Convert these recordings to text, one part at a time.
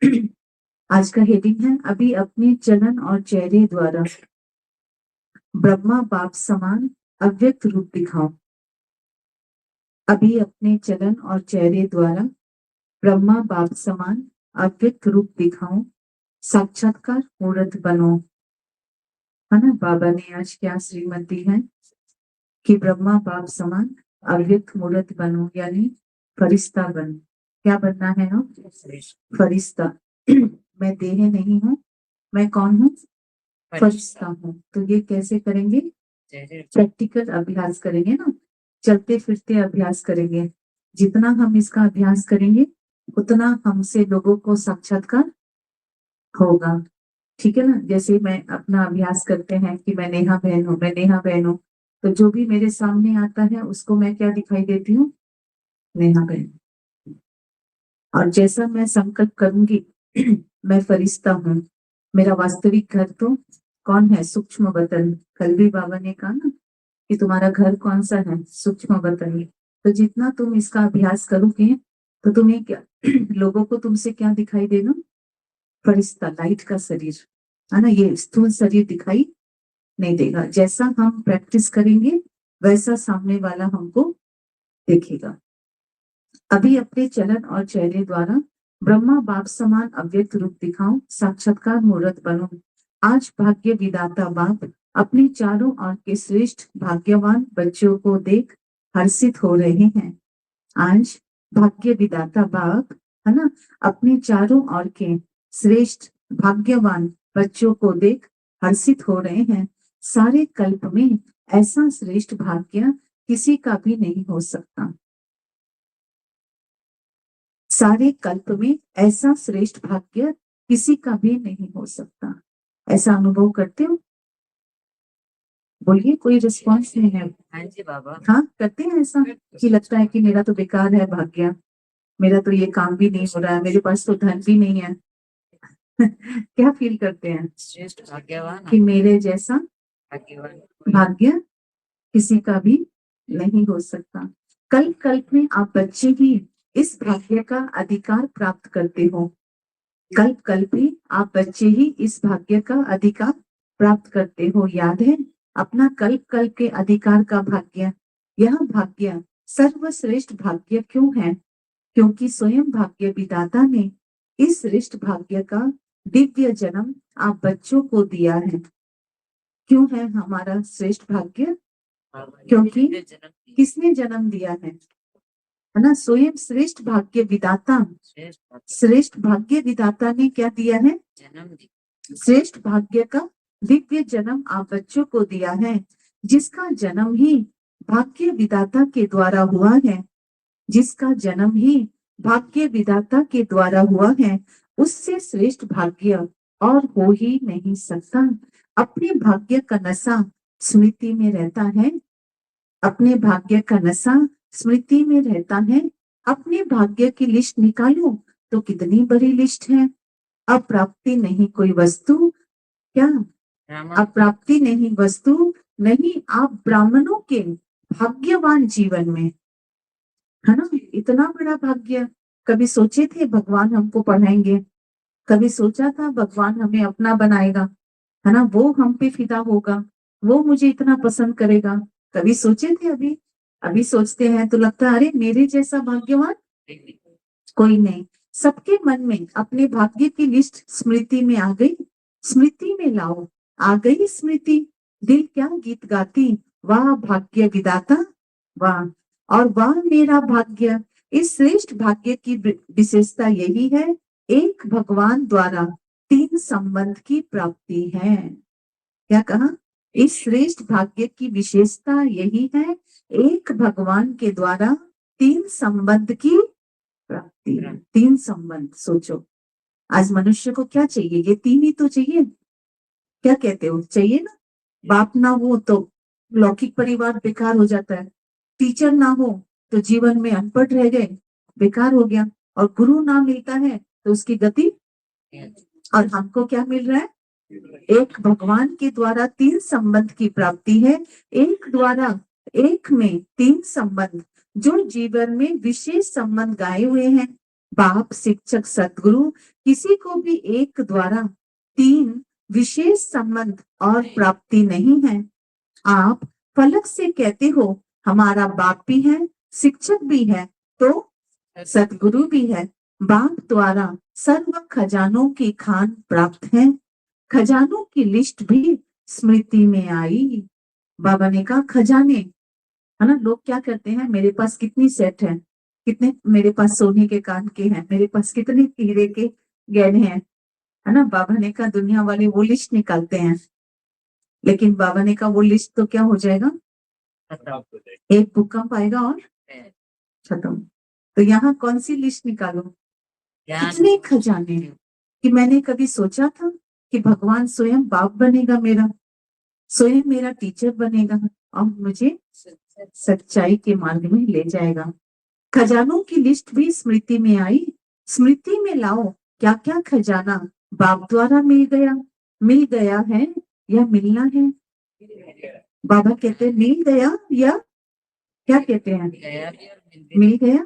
आज का हेडिंग है, अभी अपने चलन और चेहरे द्वारा ब्रह्मा बाप समान अव्यक्त रूप दिखाओ। अभी अपने चलन और चेहरे द्वारा ब्रह्मा बाप समान अव्यक्त रूप दिखाओ, साक्षात्कार मूर्त बनो। है ना, बाबा ने आज क्या श्रीमत दी है कि ब्रह्मा बाप समान अव्यक्त मूर्त बनो, यानी फरिश्ता बन। क्या बनना है हम? फरिश्ता। मैं देह नहीं हूँ, मैं कौन हूँ? फरिश्ता हूँ। तो ये कैसे करेंगे? प्रैक्टिकल अभ्यास करेंगे ना, चलते फिरते अभ्यास करेंगे। जितना हम इसका अभ्यास करेंगे उतना हमसे लोगों को साक्षात्कार होगा। ठीक है ना, जैसे मैं अपना अभ्यास करते हैं कि मैं नेहा बहन हूँ, मैं नेहा बहन हूँ, तो जो भी मेरे सामने आता है उसको मैं क्या दिखाई देती हूँ? नेहा बहन। और जैसा मैं संकल्प करूंगी मैं फरिश्ता हूँ, मेरा वास्तविक घर तो कौन है? सूक्ष्म वतन। कल भी बाबा ने कहा ना कि तुम्हारा घर कौन सा है? सूक्ष्म वतन। तो जितना तुम इसका अभ्यास करोगे तो तुम्हें क्या लोगों को तुमसे क्या दिखाई देगा? फरिश्ता, लाइट का शरीर। है ना, ये स्थूल शरीर दिखाई नहीं देगा। जैसा हम प्रैक्टिस करेंगे वैसा सामने वाला हमको देखेगा। अभी अपने चलन और चेहरे द्वारा ब्रह्मा बाप समान अव्यक्त रूप दिखाओ, साक्षात्कार मूर्त बनो। आज भाग्य विदाता बाप अपने चारों ओर के श्रेष्ठ भाग्यवान बच्चों को देख हर्षित हो रहे हैं। आज भाग्य विदाता बाप, है ना, अपने चारों ओर के श्रेष्ठ भाग्यवान बच्चों को देख हर्षित हो रहे हैं। सारे कल्प में ऐसा श्रेष्ठ भाग्य किसी का भी नहीं हो सकता। सारे कल्प में ऐसा श्रेष्ठ भाग्य किसी का भी नहीं हो सकता। ऐसा अनुभव करते हो? बोलिए, कोई रिस्पॉन्स नहीं है। हाँ जी बाबा। हाँ, करते हैं ऐसा कि लगता है कि मेरा तो बेकार है भाग्य, मेरा तो ये काम भी नहीं हो रहा है, मेरे पास तो धन भी नहीं है। क्या फील करते हैं? श्रेष्ठ भाग्यवान कि मेरे जैसा भाग्यवान भाग्य किसी का भी नहीं हो सकता। कल्प कल्प में आप बच्चे ही इस भाग्य का अधिकार प्राप्त करते हो। कल्प कल्प ही आप बच्चे ही इस भाग्य का अधिकार प्राप्त करते हो। याद है अपना कल्प कल्प के अधिकार का भाग्य? यह भाग्य सर्वश्रेष्ठ भाग्य क्यों है? क्योंकि स्वयं भाग्य विधाता ने इस श्रेष्ठ भाग्य का दिव्य जन्म आप बच्चों को दिया है। क्यों है हमारा श्रेष्ठ भाग्य? क्योंकि किसने जन्म दिया है ना? स्वयं श्रेष्ठ भाग्य विधाता। श्रेष्ठ भाग्य विधाता ने क्या दिया है? श्रेष्ठ भाग्य का दिव्य जन्म आप बच्चों को दिया है, जिसका जन्म ही भाग्य विधाता के द्वारा हुआ है। जिसका जन्म ही भाग्य विधाता के द्वारा हुआ है, उससे श्रेष्ठ भाग्य और हो ही नहीं सकता। अपने भाग्य का नशा स्मृति में रहता है। अपने भाग्य का नशा स्मृति में रहता है। अपने भाग्य की लिस्ट निकालो तो कितनी बड़ी लिस्ट है। अप्राप्ति नहीं कोई वस्तु, क्या? अप्राप्ति नहीं वस्तु नहीं आप ब्राह्मणों के भाग्यवान जीवन में, है ना। इतना बड़ा भाग्य। कभी सोचे थे भगवान हमको पढ़ाएंगे? कभी सोचा था भगवान हमें अपना बनाएगा, है ना, वो हम पे फिदा होगा, वो मुझे इतना पसंद करेगा? कभी सोचे थे? अभी अभी सोचते हैं तो लगता है अरे मेरे जैसा भाग्यवान कोई नहीं। सबके मन में अपने भाग्य की लिस्ट स्मृति में आ गई। स्मृति में लाओ, आ गई स्मृति। दिल क्या गीत गाती, वाह भाग्य विधाता वाह, और वाह मेरा भाग्य। इस श्रेष्ठ भाग्य की विशेषता यही है, एक भगवान द्वारा तीन संबंध की प्राप्ति है। क्या कहा? इस श्रेष्ठ भाग्य की विशेषता यही है, एक भगवान के द्वारा तीन संबंध की प्राप्ति। तीन संबंध, सोचो आज मनुष्य को क्या चाहिए? ये तीन ही तो चाहिए। क्या कहते हो? चाहिए ना? बाप ना हो तो लौकिक परिवार बेकार हो जाता है। टीचर ना हो तो जीवन में अनपढ़ रह गए, बेकार हो गया। और गुरु ना मिलता है तो उसकी गति। और हमको क्या मिल रहा है? एक भगवान के द्वारा तीन संबंध की प्राप्ति है। एक द्वारा एक में तीन संबंध, जो जीवन में विशेष संबंध गाए हुए हैं, बाप, शिक्षक, सतगुरु किसी को भी एक द्वारा तीन विशेष संबंध और प्राप्ति नहीं है। आप फलक से कहते हो हमारा बाप भी है, शिक्षक भी है, तो सतगुरु भी है। बाप द्वारा सर्व खजानों की खान प्राप्त है, खजानों की लिस्ट भी स्मृति में आई। बाबा ने कहा खजाने, है ना। लोग क्या करते हैं, मेरे पास कितनी सेट है, कितने मेरे पास सोने के कान के हैं, मेरे पास कितने हीरे के गहने हैं, है ना। बाबा ने कहा दुनिया वाले वो लिस्ट निकालते हैं, लेकिन बाबा ने कहा वो लिस्ट तो क्या हो जाएगा, एक भूकंप आएगा और खत्म। तो यहाँ कौन सी लिस्ट निकालो, कितने खजाने। कि मैंने कभी सोचा था कि भगवान स्वयं बाप बनेगा मेरा, स्वयं मेरा टीचर बनेगा और मुझे सच्चाई के मार्ग में ले जाएगा। खजानों की लिस्ट भी स्मृति में आई, स्मृति में लाओ क्या क्या खजाना बाप द्वारा मिल गया है या मिलना है। बाबा कहते हैं मिल गया या क्या कहते हैं, मिल गया।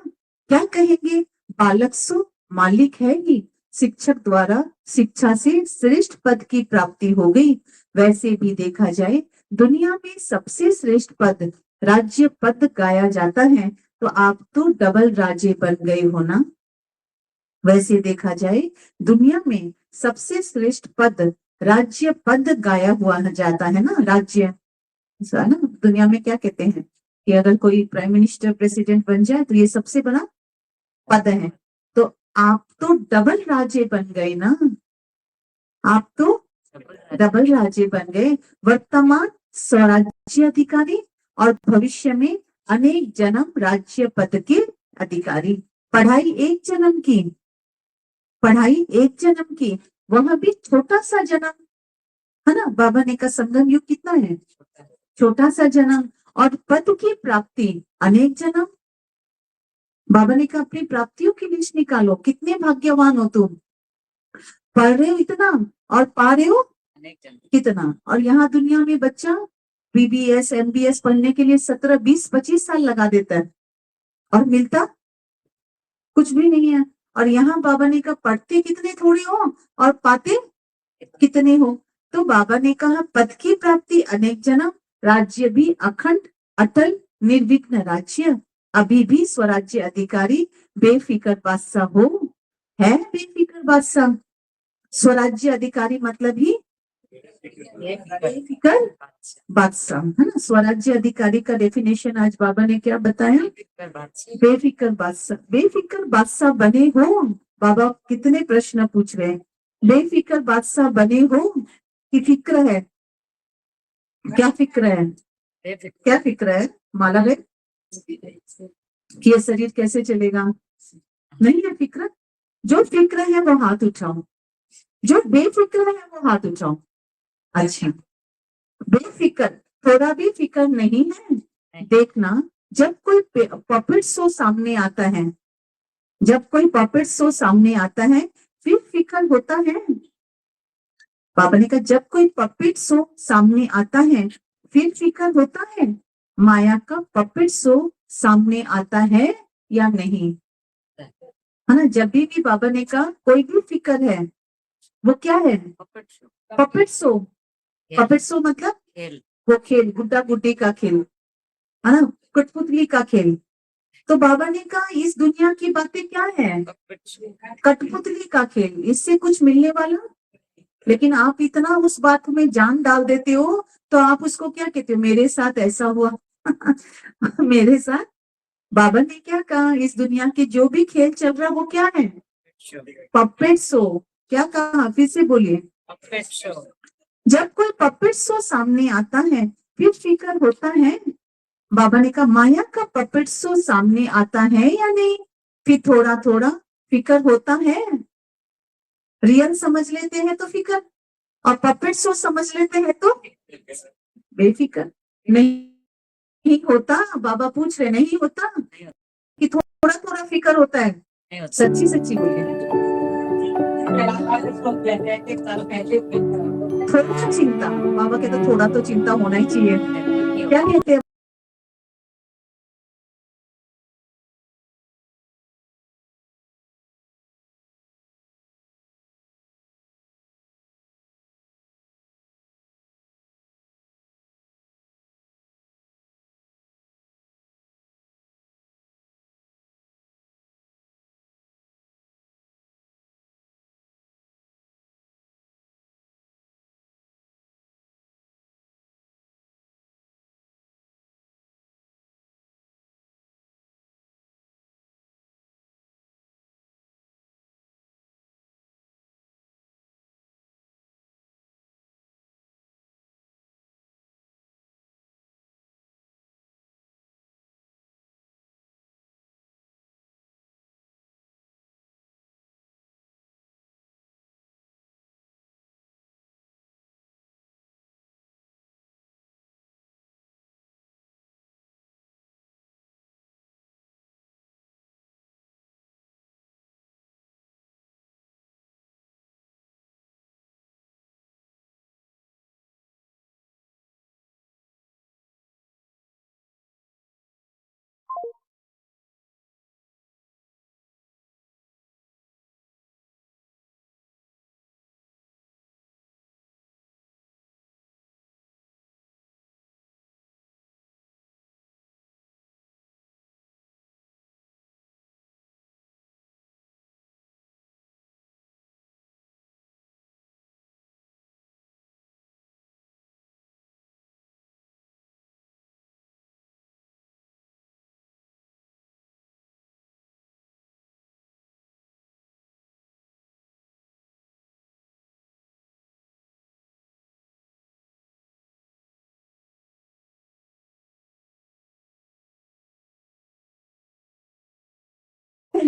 क्या कहेंगे, बालक सो मालिक है ही, शिक्षक द्वारा शिक्षा से श्रेष्ठ पद की प्राप्ति हो गई। वैसे भी देखा जाए दुनिया में सबसे श्रेष्ठ पद राज्य पद गाया जाता है, तो आप तो डबल राजे बन गए हो ना। वैसे देखा जाए दुनिया में सबसे श्रेष्ठ पद राज्य पद गाया हुआ जाता है ना, राज्य ना। दुनिया में क्या कहते हैं कि अगर कोई प्राइम मिनिस्टर प्रेसिडेंट बन जाए तो ये सबसे बड़ा पद है। तो आप तो डबल राजे बन गए ना, आप तो डबल राजे बन गए। वर्तमान स्वराज्य अधिकारी और भविष्य में अनेक जन्म राज्य पद के अधिकारी। पढ़ाई एक जन्म की, पढ़ाई एक जन्म की, वह भी छोटा सा जन्म, है ना। बाबा ने कहा संगम युग कितना है, छोटा सा जन्म, और पद की प्राप्ति अनेक जन्म। बाबा ने कहा अपनी प्राप्तियों की लिस्ट निकालो, कितने भाग्यवान हो तुम, पढ़ रहे हो इतना और पा रहे हो कितना। और यहाँ दुनिया में बच्चा बीबीएस एमबीएस पढ़ने के लिए 17 20 25 साल लगा देता है और मिलता कुछ भी नहीं है। और यहाँ बाबा ने कहा पढ़ते कितने थोड़े हो और पाते कितने हो। तो बाबा ने कहा पद की प्राप्ति अनेक जन्म, राज्य भी अखंड अटल निर्विघ्न राज्य, अभी भी स्वराज्य अधिकारी बेफिक्र बादशाह हो, है बेफिक्र बादशाह। स्वराज्य अधिकारी मतलब ही बेफिक्र बादशाह, है ना। स्वराज्य अधिकारी का डेफिनेशन आज बाबा ने क्या बताया, बेफिक्र बादशाह। बेफिक्र बादशाह बने हो, बाबा कितने प्रश्न पूछ रहे हैं। बेफिक्र बादशाह बने हो कि फिक्र है, क्या फिक्र है, क्या फिक्र है, माला है कि ये शरीर कैसे चलेगा, नहीं है फिक्र। जो फिक्र है वो हाथ उठाओ, जो बेफिक्र है वो हाथ उठाओ। अच्छा, बेफिक्र, थोड़ा भी फिक्र नहीं है। देखना जब कोई पपेट शो सामने आता है, जब कोई पपेट शो सामने आता है फिर फिक्र होता है। बाबा ने कहा जब कोई पपेट शो सामने आता है फिर फिक्र होता है। माया का पपेट शो सामने आता है या नहीं, है ना। जब भी बाबा ने कहा कोई भी फिक्र है वो क्या है, पपेट शो। पपेट शो मतलब वो खेल, गुड्डा गुड्डी का खेल, है ना, कठपुतली का खेल। तो बाबा ने कहा इस दुनिया की बातें क्या है, कठपुतली का खेल, इससे कुछ मिलने वाला। लेकिन आप इतना उस बात में जान डाल देते हो तो आप उसको क्या कहते हो, मेरे साथ ऐसा हुआ मेरे साथ। बाबा ने क्या कहा, इस दुनिया के जो भी खेल चल रहा वो क्या है, पपेट शो। क्या कहा, फिर से बोलिए, जब कोई पपेट शो सामने आता है फिर फिक्र होता है। बाबा ने कहा माया का पपेट शो सामने आता है या नहीं, फिर थोड़ा थोड़ा फिक्र होता है। रियल समझ लेते हैं तो फिक्र, और पपेट शो समझ लेते हैं तो बेफिक्र नहीं होता। बाबा पूछ रहे नहीं होता कि थोड़ा थोड़ा फिक्र होता है, सच्ची सच्ची बोलिए। थोड़ा चिंता, बाबा कहते थोड़ा तो चिंता होना ही चाहिए। क्या कहते हैं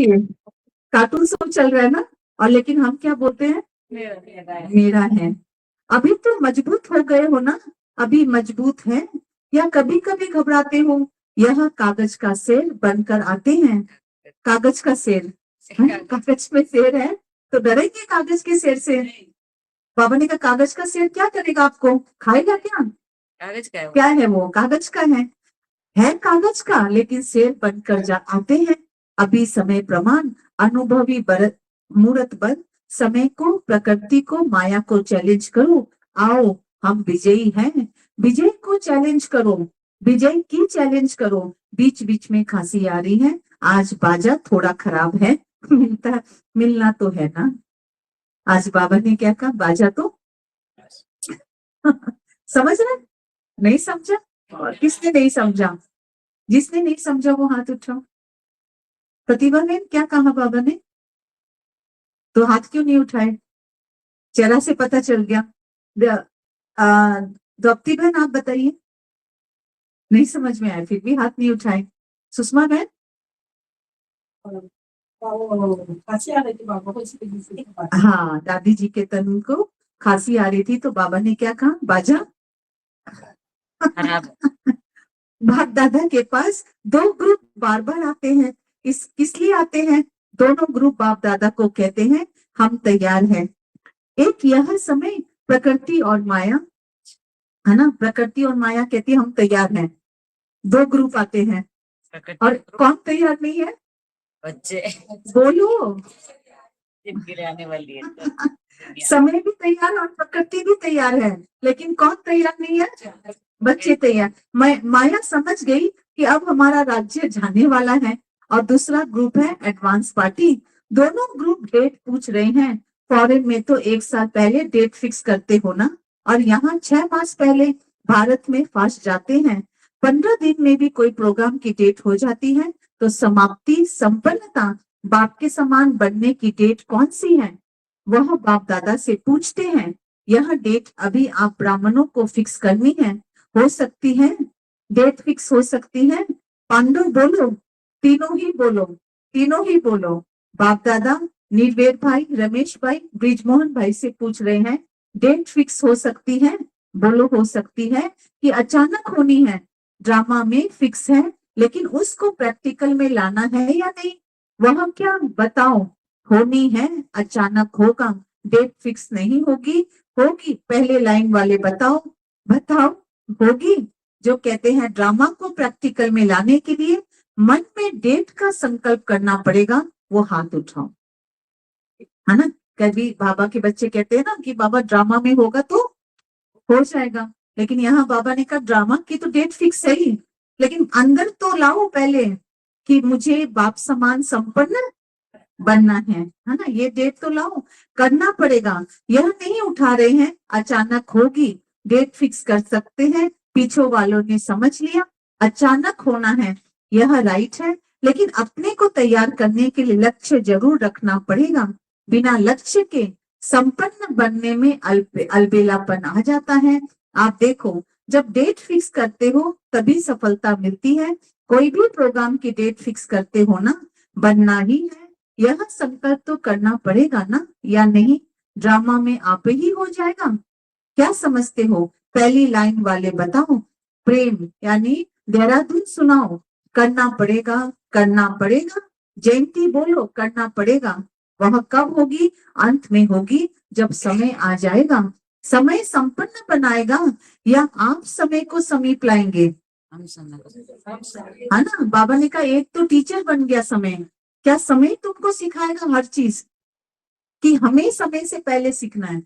लिए? कार्टून शो चल रहा है ना, और लेकिन हम क्या बोलते हैं? मेरा है। अभी तो मजबूत हो गए हो ना, अभी मजबूत है, या कभी कभी घबराते हो? यह कागज का शेर बनकर आते हैं। कागज का शेर, कागज में शेर है तो डरेंगे कागज के शेर से? बाबा ने कहा कागज का शेर क्या करेगा आपको, खाएगा क्या? कागज का है वो। क्या है वो? कागज का है कागज का, लेकिन शेर बनकर जा आते हैं। अभी समय प्रमाण अनुभवी बरत मूर्त बन, समय को, प्रकृति को, माया को चैलेंज करो। आओ हम विजयी हैं, विजय को चैलेंज करो, विजय की चैलेंज करो। बीच बीच में खांसी आ रही है, आज बाजा थोड़ा खराब है, मिलना तो है ना। आज बाबा ने क्या कहा, बाजा तो समझ रहे? नहीं समझा? और किसने नहीं समझा? जिसने नहीं समझा वो हाथ उठाओ। प्रतिभा ने क्या कहा बाबा ने? तो हाथ क्यों नहीं उठाए? चेहरा से पता चल गया। द्रौपदी बहन आप बताइए, नहीं समझ में आया फिर भी हाथ नहीं उठाए। सुषमा बहन? हाँ, दादी जी के तन को खांसी आ रही थी तो बाबा ने क्या कहा, बाजा खराब। बाप दादा के पास दो ग्रुप बार बार आते हैं। किस लिए आते हैं? दोनों ग्रुप बाप दादा को कहते हैं हम तैयार हैं। एक यह समय प्रकृति और माया, है ना, प्रकृति और माया कहती है हम तैयार हैं। दो ग्रुप आते हैं, और कौन तैयार नहीं है? बच्चे बोलो। जिनके आने वाली है तो समय भी तैयार और प्रकृति भी तैयार है, लेकिन कौन तैयार नहीं है? बच्चे तैयार। माया समझ गई कि अब हमारा राज्य जाने वाला है, और दूसरा ग्रुप है एडवांस पार्टी। दोनों ग्रुप डेट पूछ रहे हैं। फॉरेन में तो 1 साल पहले डेट फिक्स करते हो ना, और यहाँ 6 मास पहले। भारत में फास्ट जाते हैं, 15 दिन में भी कोई प्रोग्राम की डेट हो जाती है। तो समाप्ति, संपन्नता, बाप के समान बनने की डेट कौन सी है? वह बाप दादा से पूछते हैं। यह डेट अभी आप ब्राह्मणों को फिक्स करनी है। हो सकती है डेट फिक्स हो सकती है? पांडु बोलो, तीनों ही बोलो, तीनों ही बोलो। बाप दादा निर्वेद भाई, रमेश भाई, ब्रिजमोहन भाई से पूछ रहे हैं डेट फिक्स हो सकती है? बोलो हो सकती है कि अचानक होनी है? ड्रामा में फिक्स है, लेकिन उसको प्रैक्टिकल में लाना है या नहीं? वह क्या बताओ, होनी है, अचानक होगा, डेट फिक्स नहीं होगी, होगी। पहले लाइन वाले बताओ, बताओ होगी। जो कहते हैं ड्रामा को प्रैक्टिकल में लाने के लिए मन में डेट का संकल्प करना पड़ेगा, वो हाथ उठाओ, है ना। कभी बाबा के बच्चे कहते हैं ना कि बाबा ड्रामा में होगा तो हो जाएगा, लेकिन यहाँ बाबा ने कहा ड्रामा की तो डेट फिक्स है ही, लेकिन अंदर तो लाओ पहले कि मुझे बाप समान संपन्न बनना है ना। ये डेट तो लाओ, करना पड़ेगा। यह नहीं उठा रहे हैं अचानक होगी, डेट फिक्स कर सकते हैं। पीछे वालों ने समझ लिया अचानक होना है, यह राइट है, लेकिन अपने को तैयार करने के लिए लक्ष्य जरूर रखना पड़ेगा। बिना लक्ष्य के संपन्न बनने में अलबेलापन आ जाता है। आप देखो, जब डेट फिक्स करते हो तभी सफलता मिलती है। कोई भी प्रोग्राम की डेट फिक्स करते हो ना, बनना ही है, यह संकल्प तो करना पड़ेगा ना, या नहीं? ड्रामा में आप ही हो जाएगा? क्या समझते हो? पहली लाइन वाले बताओ, प्रेम यानी देहरादून सुनाओ, करना पड़ेगा, करना पड़ेगा। जयंती बोलो, करना पड़ेगा। वह कब होगी? अंत में होगी, जब समय आ जाएगा। समय संपन्न बनाएगा, या आप समय को समीप लाएंगे? हम है ना। बाबा ने कहा एक तो टीचर बन गया समय, क्या समय तुमको सिखाएगा हर चीज, कि हमें समय से पहले सीखना है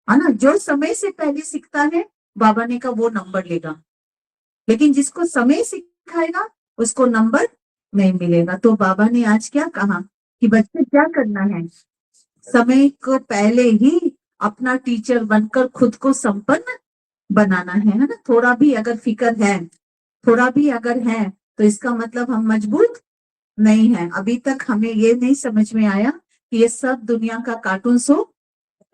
ना। जो समय से पहले सीखता है, बाबा ने कहा वो नंबर लेगा, लेकिन जिसको समय सिखाएगा उसको नंबर नहीं मिलेगा। तो बाबा ने आज क्या कहा कि बच्चे क्या करना है, समय को पहले ही अपना टीचर बनकर खुद को संपन्न बनाना है ना। थोड़ा भी अगर फिक्र है, थोड़ा भी अगर है, तो इसका मतलब हम मजबूत नहीं है। अभी तक हमें ये नहीं समझ में आया कि ये सब दुनिया का कार्टून शो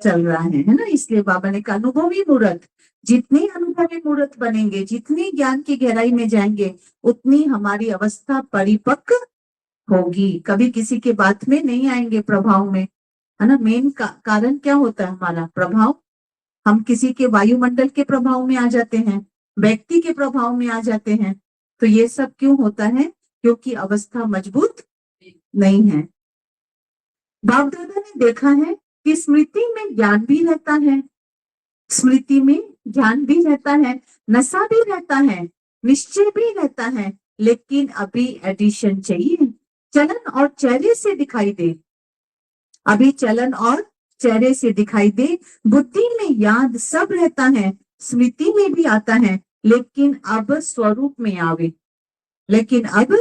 चल रहा है ना। इसलिए बाबा ने कहा अनुभवी मूर्त, जितनी अनुभवी मूर्त बनेंगे, जितनी ज्ञान की गहराई में जाएंगे, उतनी हमारी अवस्था परिपक्व होगी, कभी किसी के बात में नहीं आएंगे प्रभाव में, है ना। मेन कारण क्या होता है हमारा प्रभाव, हम किसी के वायुमंडल के प्रभाव में आ जाते हैं, व्यक्ति के प्रभाव में आ जाते हैं। तो ये सब क्यों होता है, क्योंकि अवस्था मजबूत नहीं है। बाप दादा ने देखा है कि स्मृति में ज्ञान भी रहता है, स्मृति में ज्ञान भी रहता है, नशा भी रहता है, निश्चय भी रहता है, लेकिन अभी एडिशन चाहिए, चलन और चेहरे से दिखाई दे, अभी चलन और चेहरे से दिखाई दे। बुद्धि में याद सब रहता है, स्मृति में भी आता है, लेकिन अब स्वरूप में आवे, लेकिन अब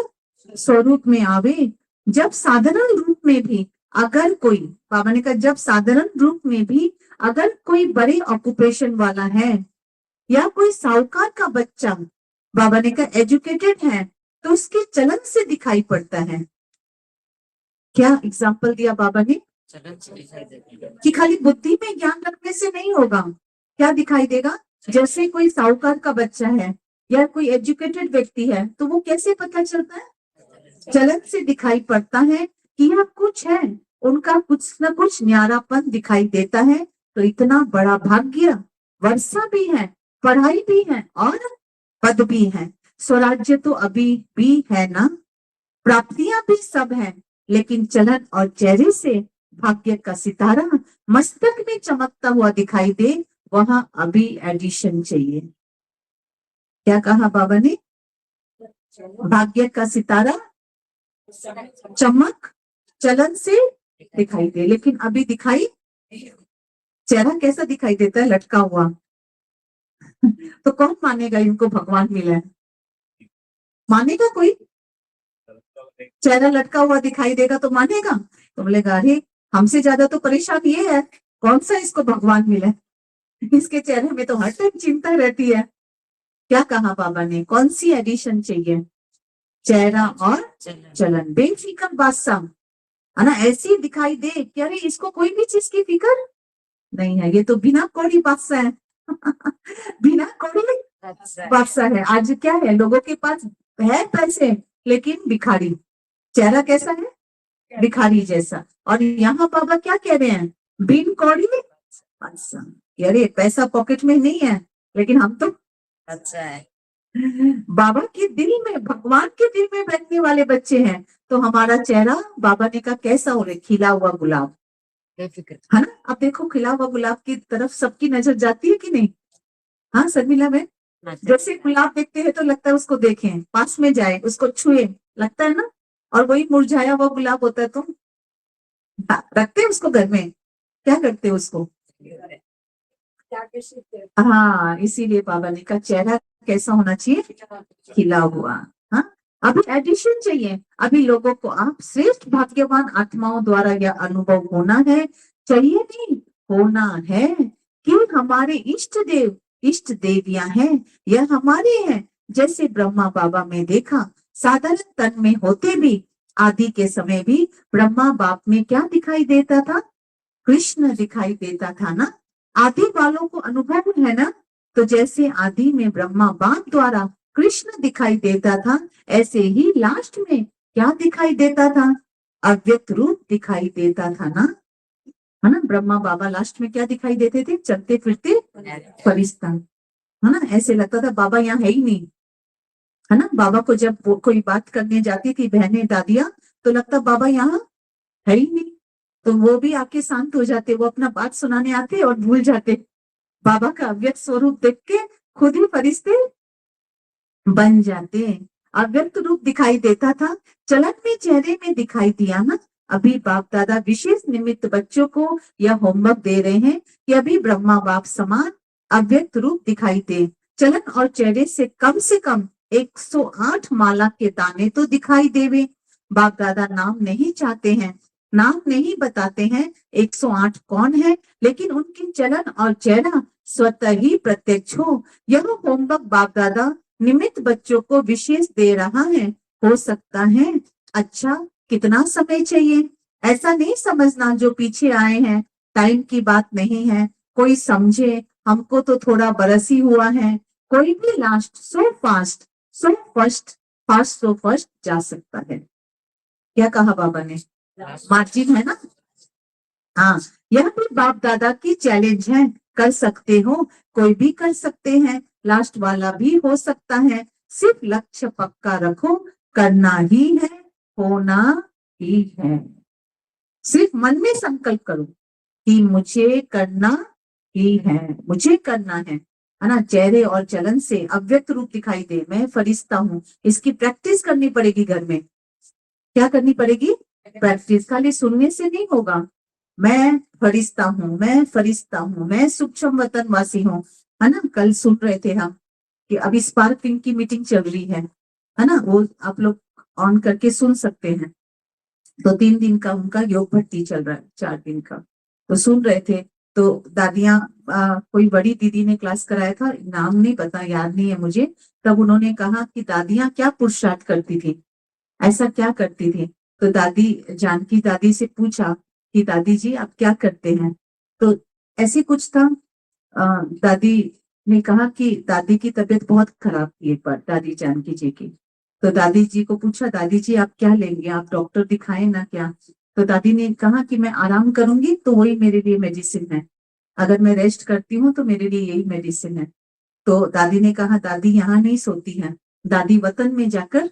स्वरूप में आवे। जब साधारण रूप में भी अगर कोई, बाबा ने कहा जब साधारण रूप में भी अगर कोई बड़े ऑक्यूपेशन वाला है या कोई साहूकार का बच्चा, बाबा ने कहा एजुकेटेड है, तो उसके चलन से दिखाई पड़ता है। क्या एग्जाम्पल दिया बाबा ने, चलन से दिखाई देती है। कि खाली बुद्धि में ज्ञान रखने से नहीं होगा, क्या दिखाई देगा। जैसे कोई साहूकार का बच्चा है या कोई एजुकेटेड व्यक्ति है, तो वो कैसे पता चलता है, चलन से दिखाई पड़ता है कि यह कुछ है, उनका कुछ न कुछ न्यारापन दिखाई देता है। तो इतना बड़ा भाग्य, वर्षा भी है, पढ़ाई भी है और पद भी है, स्वराज्य तो अभी भी है ना, प्राप्तियां भी सब है, लेकिन चलन और चेहरे से भाग्य का सितारा मस्तक में चमकता हुआ दिखाई दे, वहां अभी एडिशन चाहिए। क्या कहा बाबा ने, भाग्य का सितारा चमक चलन से दिखाई दे, लेकिन अभी दिखाई, चेहरा कैसा दिखाई देता है, लटका हुआ। तो कौन मानेगा इनको भगवान मिला है, मानेगा कोई, चेहरा लटका हुआ दिखाई देगा तो मानेगा। तो बोलेगा अरे हमसे ज्यादा तो परेशान ये है, कौन सा इसको भगवान मिला है, इसके चेहरे में तो हर टाइम चिंता रहती है। क्या कहा बाबा ने, कौन सी एडिशन चाहिए, चेहरा और चलन, बेफिक्र बादशाह, है ना, ऐसी दिखाई दे कि अरे इसको कोई भी चीज की फिक्र नहीं है, ये तो बिना कौड़ी बादशाह है बिना कौड़ी बादशाह है। आज क्या है, लोगों के पास है पैसे लेकिन भिखारी, चेहरा कैसा है, भिखारी जैसा। और यहाँ बाबा क्या कह रहे हैं, बिन कौड़ी बादशाह, अरे पैसा पॉकेट में नहीं है, लेकिन हम तो अच्छा है, बाबा के दिल में, भगवान के दिल में बैठने वाले बच्चे हैं। तो हमारा चेहरा बाबा ने कहा कैसा हो रहा है, खिला हुआ गुलाब, बेफिक्र, है ना। अब देखो खिला हुआ गुलाब की तरफ सबकी नजर जाती है कि नहीं, हाँ शर्मिला में, जैसे गुलाब देखते हैं तो लगता है उसको देखें, पास में जाए, उसको छुए, लगता है ना। और वही मुरझाया हुआ गुलाब होता है, तुम रखते हैं उसको घर में, क्या करते हो उसको, हाँ, इसीलिए बाबा ने कहा चेहरा कैसा होना चाहिए, खिला हुआ। हाँ, अभी एडिशन चाहिए, अभी लोगों को आप श्रेष्ठ भाग्यवान आत्माओं द्वारा यह अनुभव होना है, चाहिए नहीं, होना है कि हमारे इष्ट देवियां हैं, यह हमारे हैं। जैसे ब्रह्मा बाबा में देखा, साधारण तन में होते भी आदि के समय भी ब्रह्मा बाप में क्या दिखाई देता था, कृष्ण दिखाई देता था ना। आदि वालों को अनुभव है ना, तो जैसे आदि में ब्रह्मा बाप द्वारा कृष्ण दिखाई देता था, ऐसे ही लास्ट में क्या दिखाई देता था, अव्यक्त रूप दिखाई देता था ना, है ना। ब्रह्मा बाबा लास्ट में क्या दिखाई देते थे, चलते फिरते फरिश्ता, है ना। ऐसे लगता था बाबा यहाँ है ही नहीं, है ना। बाबा को जब कोई बात करने जाती थी बहनें दादियां, तो लगता बाबा यहाँ है ही नहीं, तो वो भी आके शांत हो जाते, वो अपना बात सुनाने आते और भूल जाते। बाबा का अव्यक्त स्वरूप देख के खुद ही फरिश्ते बन जाते। अव्यक्त रूप दिखाई देता था, चलन में चेहरे में दिखाई दिया ना। अभी बाप दादा विशेष निमित्त बच्चों को यह होमवर्क दे रहे हैं कि अभी ब्रह्मा बाप समान अव्यक्त रूप दिखाई दे, चलन और चेहरे से कम 108 माला के दाने तो दिखाई देवे। बाप दादा नाम नहीं चाहते हैं, नाम नहीं बताते हैं 108 कौन है, लेकिन उनकी चलन और चेहरा स्वतः ही प्रत्यक्ष हो। यह होमवर्क बाप दादा निमित्त बच्चों को विशेष दे रहा है। हो सकता है, अच्छा कितना समय चाहिए, ऐसा नहीं समझना जो पीछे आए हैं, टाइम की बात नहीं है, कोई समझे हमको तो थोड़ा बरस ही हुआ है, कोई भी लास्ट सो फर्स्ट जा सकता है। क्या कहा बाबा ने? मार्जिन है ना? हाँ, यह भी बाप दादा की चैलेंज है। कर सकते हो, कोई भी कर सकते हैं, लास्ट वाला भी हो सकता है। सिर्फ लक्ष्य पक्का रखो, करना ही है, होना ही है। सिर्फ मन में संकल्प करो कि मुझे करना ही है, मुझे करना है ना? चेहरे और चलन से अव्यक्त रूप दिखाई दे, मैं फरिश्ता हूँ। इसकी प्रैक्टिस करनी पड़ेगी घर में। क्या करनी पड़ेगी? प्रैक्टिस। खाली सुनने से नहीं होगा। मैं फरिश्ता हूँ, मैं फरिश्ता हूँ, मैं सूक्ष्म वतन वासी हूँ, है ना? कल सुन रहे थे हम कि अभी स्पार्किंग की मीटिंग चल रही है ना? वो आप लोग ऑन करके सुन सकते हैं। तो 3 दिन का उनका योग भट्टी चल रहा है, 4 दिन का। तो सुन रहे थे, तो दादियां, कोई बड़ी दीदी ने क्लास कराया था, नाम नहीं पता, याद नहीं है मुझे। तब उन्होंने कहा कि दादियां क्या पुरुषार्थ करती थी, ऐसा क्या करती थी। तो दादी, जानकी दादी से पूछा कि दादी जी आप क्या करते हैं? तो ऐसे कुछ था। दादी ने कहा कि दादी की तबीयत बहुत खराब थी एक बार, दादी जानकी जी की। तो दादी जी को पूछा, दादी जी आप क्या लेंगे, आप डॉक्टर दिखाए ना क्या? तो दादी ने कहा कि मैं आराम करूंगी तो वही मेरे लिए मेडिसिन है, अगर मैं रेस्ट करती हूँ तो मेरे लिए यही मेडिसिन है। तो दादी ने कहा, दादी यहाँ नहीं सोती है, दादी वतन में जाकर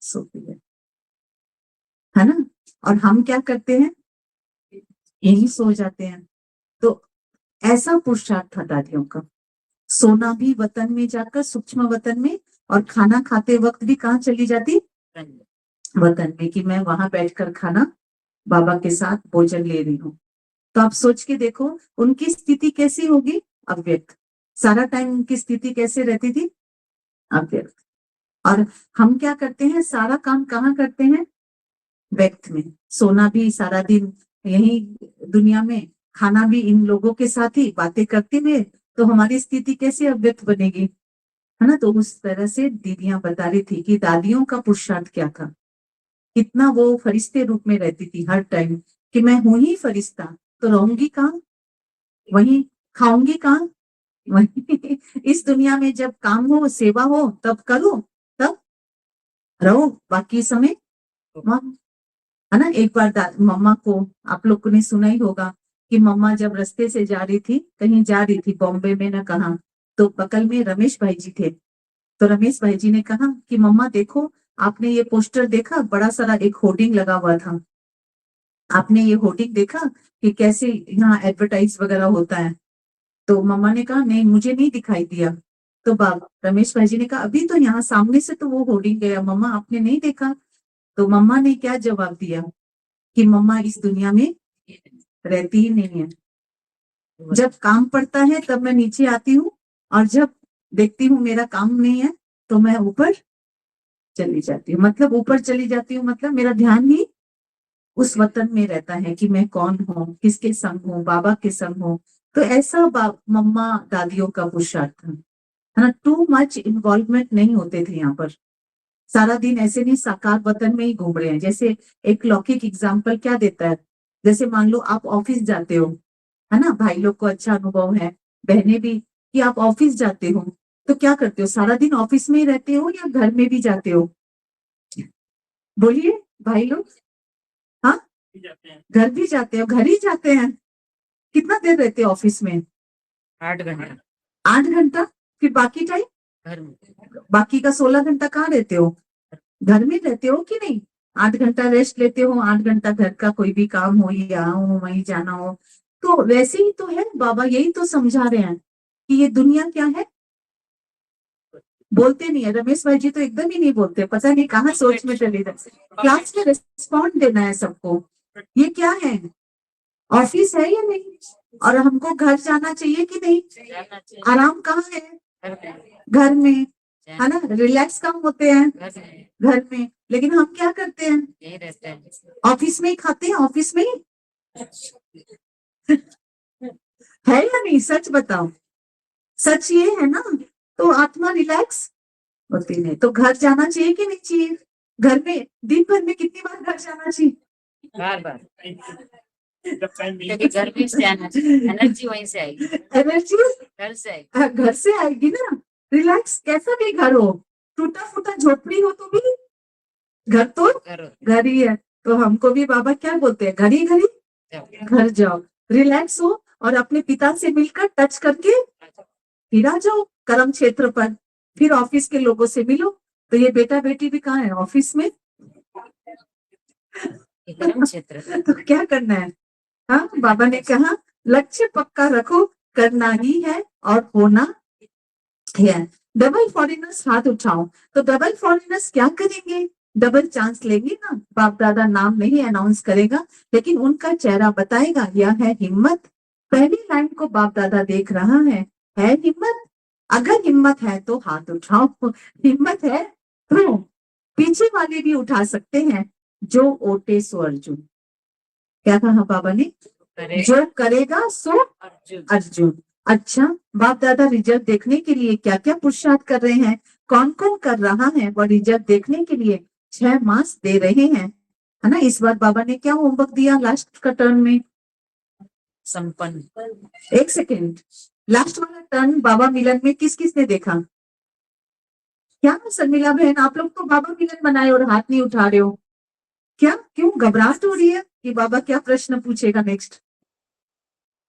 सोती है ना? और हम क्या करते हैं? यही सो जाते हैं। तो ऐसा पुरुषार्थ था दादियों का, सोना भी वतन में जाकर, सूक्ष्म वतन में, और खाना खाते वक्त भी कहाँ चली जाती? वतन में, कि मैं वहां बैठकर खाना बाबा के साथ भोजन ले रही हूँ। तो आप सोच के देखो उनकी स्थिति कैसी होगी? अव्यक्त। सारा टाइम उनकी स्थिति कैसे रहती थी? अव्यक्त। और हम क्या करते हैं? सारा काम कहाँ करते हैं? व्यक्त में। सोना भी सारा दिन यही दुनिया में, खाना भी इन लोगों के साथ ही बातें करते हुए, तो हमारी स्थिति कैसे अव्यक्त बनेगी, है ना? तो उस तरह से दीदियां बता रही थी कि दादियों का पुरुषार्थ क्या था, कितना वो फरिश्ते रूप में रहती थी हर टाइम, कि मैं हूं ही फरिश्ता, तो रहूंगी कहाँ? वहीं। खाऊंगी कहाँ? वहीं। इस दुनिया में जब काम हो, सेवा हो, तब करो, तब रहो, बाकी समय वहाँ, है ना? एक बार मम्मा को, आप लोग ने सुना ही होगा कि मम्मा जब रास्ते से जा रही थी, कहीं जा रही थी बॉम्बे में ना कहा, तो बगल में रमेश भाई जी थे। तो रमेश भाई जी ने कहा कि मम्मा देखो, आपने ये पोस्टर देखा, बड़ा सारा एक होर्डिंग लगा हुआ था, आपने ये होर्डिंग देखा कि कैसे यहाँ एडवर्टाइज वगैरह होता है? तो मम्मा ने कहा नहीं, मुझे नहीं दिखाई दिया। तो बाब रमेश भाई जी ने कहा अभी तो यहाँ सामने से तो वो होर्डिंग गया, मम्मा आपने नहीं देखा? तो मम्मा ने क्या जवाब दिया कि मम्मा इस दुनिया में रहती ही नहीं है, जब काम पड़ता है तब मैं नीचे आती हूँ, और जब देखती हूँ मेरा काम नहीं है तो मैं ऊपर चली जाती हूँ। मतलब ऊपर चली जाती हूँ, मतलब मेरा ध्यान ही उस वतन में रहता है कि मैं कौन हूँ, किसके संग हूँ, बाबा के संग हूँ। तो ऐसा मम्मा दादियों का पुरुषार्थ था, है ना? टू मच इन्वॉल्वमेंट नहीं होते थे यहाँ पर। सारा दिन ऐसे नहीं साकार वतन में ही घूम रहे हैं। जैसे एक लौकिक एग्जाम्पल क्या देता है, जैसे मान लो आप ऑफिस जाते हो, है ना? भाई लोग को अच्छा अनुभव है, बहनें भी, कि आप ऑफिस जाते हो तो क्या करते हो? सारा दिन ऑफिस में ही रहते हो या घर में भी जाते हो? बोलिए भाई लोग। हाँ, घर भी जाते हो, घर ही जाते हैं। कितना देर रहते हो ऑफिस में? 8 घंटा 8 घंटा। फिर बाकी टाइम, घर में। बाकी का 16 घंटा कहाँ रहते हो? घर में रहते हो कि नहीं? 8 घंटा रेस्ट लेते हो, 8 घंटा घर का कोई भी काम हो, या हो वहीं जाना हो। तो वैसे ही तो है, बाबा यही तो समझा रहे हैं कि ये दुनिया क्या है। बोलते नहीं है रमेश भाई जी, तो एकदम ही नहीं बोलते, पता नहीं कहाँ सोच में चले जाते। क्लास में रिस्पॉन्ड देना है सबको, ये क्या है, ऑफिस है या नहीं? और हमको घर जाना चाहिए कि नहीं? जाना चाहिए आराम कहाँ है? घर में। घर में, है ना? रिलैक्स कहाँ होते हैं? घर में घर में। लेकिन हम क्या करते हैं? यही रहते हैं। ऑफिस में ही खाते हैं, ऑफिस में ही। है या नहीं? सच बताओ, सच ये है ना? तो आत्मा रिलैक्स होती नहीं, तो घर जाना चाहिए कि नहीं चाहिए? घर में दिन भर में कितनी बार घर जाना चाहिए? बार बार, क्योंकि घर में से आना चाहिए, एनर्जी वहीं से आएगी, एनर्जी घर से आएगी। घर से आएगी ना। रिलैक्स कैसा भी घर हो, टूटा फूटा झोपड़ी हो तो भी घर तो करो घर ही है। तो हमको भी बाबा क्या बोलते हैं, घड़ी घड़ी जाओ। घर जाओ, रिलैक्स हो और अपने पिता से मिलकर टच करके फिर आ जाओ कर्म क्षेत्र पर, फिर ऑफिस के लोगों से मिलो। तो ये बेटा बेटी भी कहाँ है, ऑफिस में। ये कर्म क्षेत्र तो क्या करना है, हाँ बाबा ने कहा लक्ष्य पक्का रखो, करना ही है और होना है। डबल फॉरेनर्स हाथ उठाओ। तो डबल फॉरेनर्स क्या करेंगे, डबल चांस लेंगे ना। बाप दादा नाम नहीं अनाउंस करेगा, लेकिन उनका चेहरा बताएगा, यह है हिम्मत। पहली लाइन को बाप दादा देख रहा है हिम्मत। अगर हिम्मत है तो हाथ उठाओ, हिम्मत है तो पीछे वाले भी उठा सकते हैं। जो ओटे सो अर्जुन, क्या कहा बाबा ने, करेगा जो करेगा सो अर्जुन। अर्जुन। अच्छा, बाप दादा रिजल्ट देखने के लिए क्या क्या पुरुषार्थ कर रहे हैं, कौन कौन कर रहा है, वो रिजल्ट देखने के लिए 6 मास दे रहे हैं, है ना। इस बार बाबा ने क्या होमवर्क दिया लास्ट का टर्न में, संपन्न। एक सेकेंड, लास्ट वाला टर्न बाबा मिलन में किस किस ने देखा, क्या शर्मिला बहन आप लोग तो बाबा मिलन बनाए और हाथ नहीं उठा रहे हो, क्या, क्यों घबराहट हो रही है कि बाबा क्या प्रश्न पूछेगा नेक्स्ट।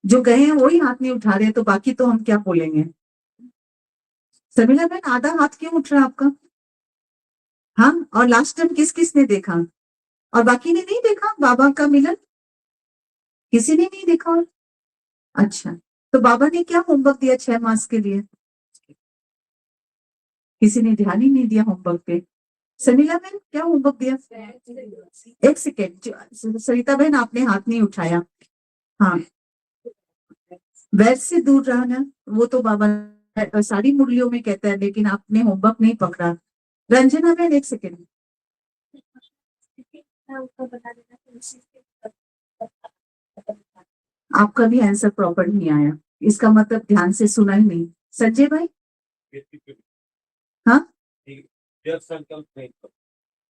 जो गए हैं वही हाथ नहीं उठा रहे, तो बाकी तो हम क्या बोलेंगे। शर्मिला बहन आधा हाथ क्यों उठ रहा है आपका, हाँ। और लास्ट टाइम किस किस ने देखा, और बाकी ने नहीं देखा बाबा का मिलन, किसी ने नहीं देखा और? अच्छा, तो बाबा ने क्या होमवर्क दिया 6 मास के लिए, किसी ने ध्यान ही नहीं दिया होमवर्क पे। सनीला बहन क्या होमवर्क दिया, एक सेकेंड, सरिता बहन आपने हाथ नहीं उठाया, हाँ। वैर से दूर रहना, वो तो बाबा सारी मुरलियों में कहता है, लेकिन आपने होमवर्क नहीं पकड़ा। रंजना बहन एक सेकेंड, आपका भी आंसर प्रॉपर नहीं आया, इसका मतलब ध्यान से सुना ही नहीं। संजय भाई, हाँ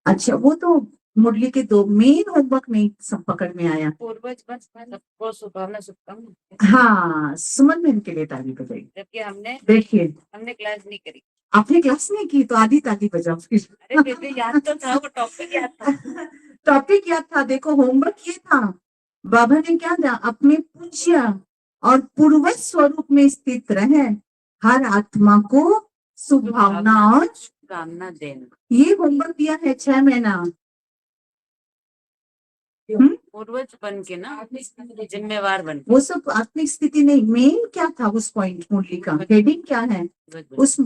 अच्छा, वो तो मुरली के 2 मेन होमवर्क नहीं सब पकड़ में आया। पूर्वज बस सबको शुभकामना शुभकामना। हाँ, सुमन बहन के लिए ताली बजाई। जबकि हमने देखिए क्लास नहीं करी। आपने क्लास नहीं की तो आधी ताली बजाओ फिर। अरे बेबी याद तो था, वो टॉपिक याद था। टॉपिक याद था, देखो होमवर्क ये था, बाबा ने क्या दिया, अपने पूज्य और पूर्वज स्वरूप में स्थित रहे, हर आत्मा को शुभभावना और कामना देना, ये होमवर्क दिया है 6 महीना। पूर्वज बन के ना, जिम्मेवार बन के। वो सब आत्मिक स्थिति नहीं, मेन क्या था उस पॉइंट, मुरली का हेडिंग क्या है उस,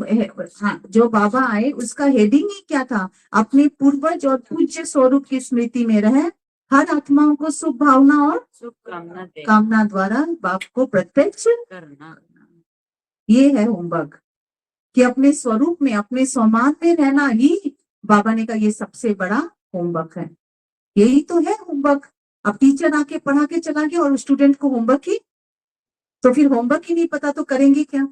हाँ जो बाबा आए उसका हेडिंग ही क्या था, अपने पूर्वज और पूज्य स्वरूप की स्मृति में रहे, हर आत्माओं को शुभ भावना और शुभकामना कामना द्वारा बाप को प्रत्यक्ष करना। ये है होमवर्क, कि अपने स्वरूप में अपने स्वमान में रहना ही बाबा ने कहा ये सबसे बड़ा होमवर्क है, यही तो है होमवर्क। अब टीचर आके पढ़ा के चला गया और स्टूडेंट को होमवर्क ही, तो फिर होमवर्क ही नहीं पता तो करेंगे क्या,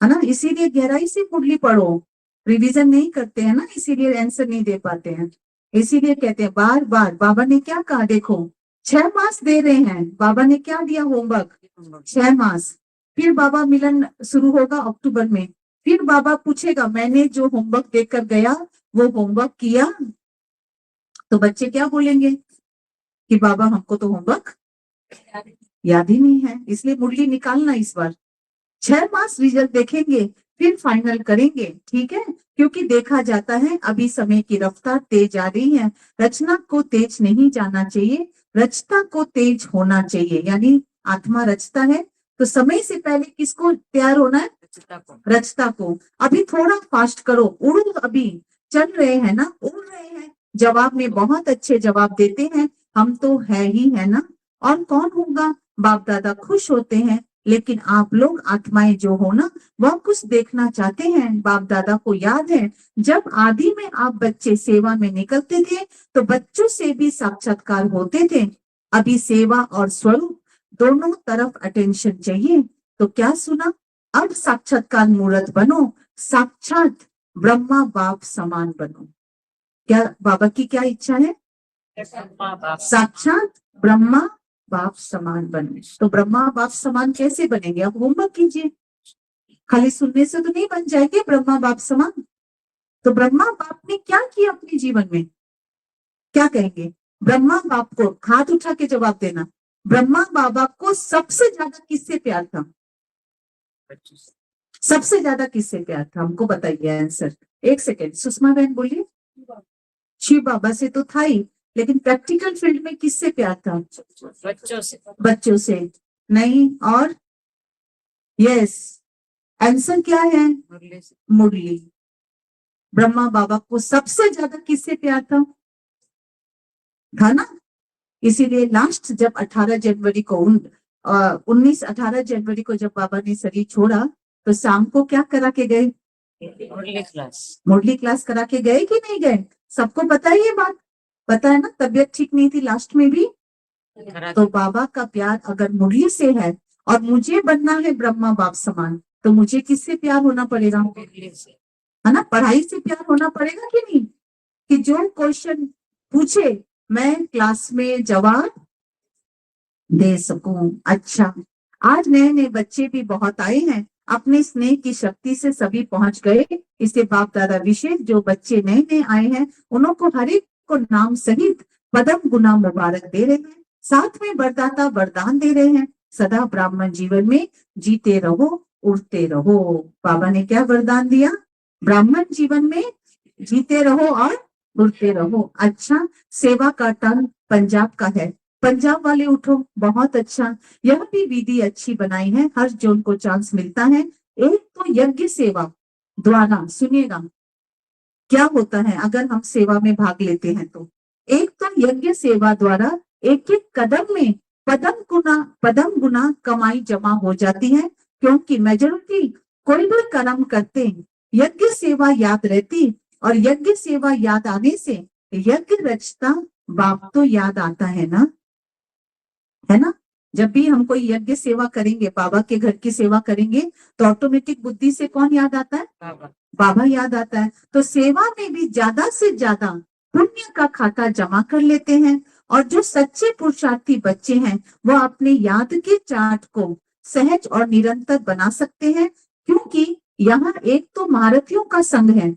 है ना। इसीलिए गहराई से मुरली पढ़ो, रिवीजन नहीं करते हैं ना, इसीलिए आंसर नहीं दे पाते हैं। इसीलिए कहते हैं बार बार, बाबा ने क्या कहा, देखो 6 मास दे रहे हैं, बाबा ने क्या दिया होमवर्क 6 मास। फिर बाबा मिलन शुरू होगा अक्टूबर में, फिर बाबा पूछेगा मैंने जो होमवर्क देकर गया वो होमवर्क किया, तो बच्चे क्या बोलेंगे कि बाबा हमको तो होमवर्क याद ही नहीं है। इसलिए मुरली निकालना इस बार, 6 मास रिजल्ट देखेंगे फिर फाइनल करेंगे, ठीक है। क्योंकि देखा जाता है अभी समय की रफ्तार तेज आ रही है, रचना को तेज नहीं जाना चाहिए, रचता को तेज होना चाहिए। यानी आत्मा रचता है तो समय से पहले किसको तैयार होना है, रचता को। अभी थोड़ा फास्ट करो, उड़ो, अभी चल रहे हैं ना, उड़ रहे हैं, जवाब में बहुत अच्छे जवाब देते हैं, हम तो है ही है ना। और कौन होगा, बाप दादा खुश होते हैं, लेकिन आप लोग आत्माएं जो हो ना, वह कुछ देखना चाहते हैं। बाप दादा को याद है जब आदि में आप बच्चे सेवा में निकलते थे तो बच्चों से भी साक्षात्कार होते थे, अभी सेवा और स्वरूप दोनों तरफ अटेंशन चाहिए। तो क्या सुना, अब साक्षात्कार मूर्त बनो, साक्षात ब्रह्मा बाप समान बनो। क्या बाबा की क्या इच्छा है, साक्षात ब्रह्मा बाप समान बने। तो ब्रह्मा बाप समान कैसे बनेंगे, अब होमवर्क कीजिए, खाली सुनने से तो नहीं बन जाएंगे ब्रह्मा बाप समान। तो ब्रह्मा बाप ने क्या किया अपने जीवन में, क्या कहेंगे? ब्रह्मा बाप को हाथ उठा के जवाब देना। ब्रह्मा बाबा को सबसे ज्यादा किससे प्यार था? सबसे ज्यादा किससे प्यार था? हमको बताइए आंसर। एक सेकेंड, सुषमा बहन बोलिए। शिव बाबा से तो था ही, लेकिन प्रैक्टिकल फील्ड में किससे प्यार था? बच्चों से। बच्चों से नहीं, और यस, आंसर क्या है? मुरली से। मुरली। ब्रह्मा बाबा को सबसे ज्यादा किससे प्यार था ना? इसीलिए लास्ट जब 18 जनवरी को 18 जनवरी को जब बाबा ने शरीर छोड़ा, तो शाम को क्या करा के गए? मुरली क्लास। मुरली क्लास करा के गए कि नहीं गए? सबको पता है ये बात, पता है ना? तबीयत ठीक नहीं थी लास्ट में भी, तो बाबा का प्यार अगर मुरली से है और मुझे बनना है ब्रह्मा बाप समान, तो मुझे किससे प्यार होना पड़ेगा? है ना? पढ़ाई से प्यार होना पड़ेगा कि नहीं? कि जो क्वेश्चन पूछे मैं क्लास में जवाब दे सकूं। अच्छा, आज नए नए बच्चे भी बहुत आए हैं, अपने स्नेह की शक्ति से सभी पहुंच गए। इसे बाप दादा विशेष जो बच्चे नए नए आए हैं, उनको हर एक को नाम सहित पदम गुना मुबारक दे रहे हैं, साथ में वरदाता वरदान दे रहे हैं। सदा ब्राह्मण जीवन में जीते रहो, उड़ते रहो। बाबा ने क्या वरदान दिया? ब्राह्मण जीवन में जीते रहो और उड़ते रहो। अच्छा, सेवा का टर्न पंजाब का है, पंजाब वाले उठो, बहुत अच्छा। यह भी विधि अच्छी बनाई है, हर जोन को चांस मिलता है। एक तो यज्ञ सेवा द्वारा, सुनिएगा क्या होता है अगर हम सेवा में भाग लेते हैं तो। एक तो यज्ञ सेवा द्वारा एक एक कदम में पदम गुना कमाई जमा हो जाती है, क्योंकि मेजोरिटी कोई भी कर्म करते यज्ञ सेवा याद रहती, और यज्ञ सेवा याद आने से यज्ञ रचता बाप तो याद आता है ना? जब भी हम कोई यज्ञ सेवा करेंगे, बाबा के घर की सेवा करेंगे, तो ऑटोमेटिक बुद्धि से कौन याद आता है? बाबा याद आता है। तो सेवा में भी ज्यादा से ज्यादा पुण्य का खाता जमा कर लेते हैं, और जो सच्चे पुरुषार्थी बच्चे हैं, वह अपने याद के चार्ट को सहज और निरंतर बना सकते हैं, क्योंकि यहाँ एक तो महारथियों का संग है,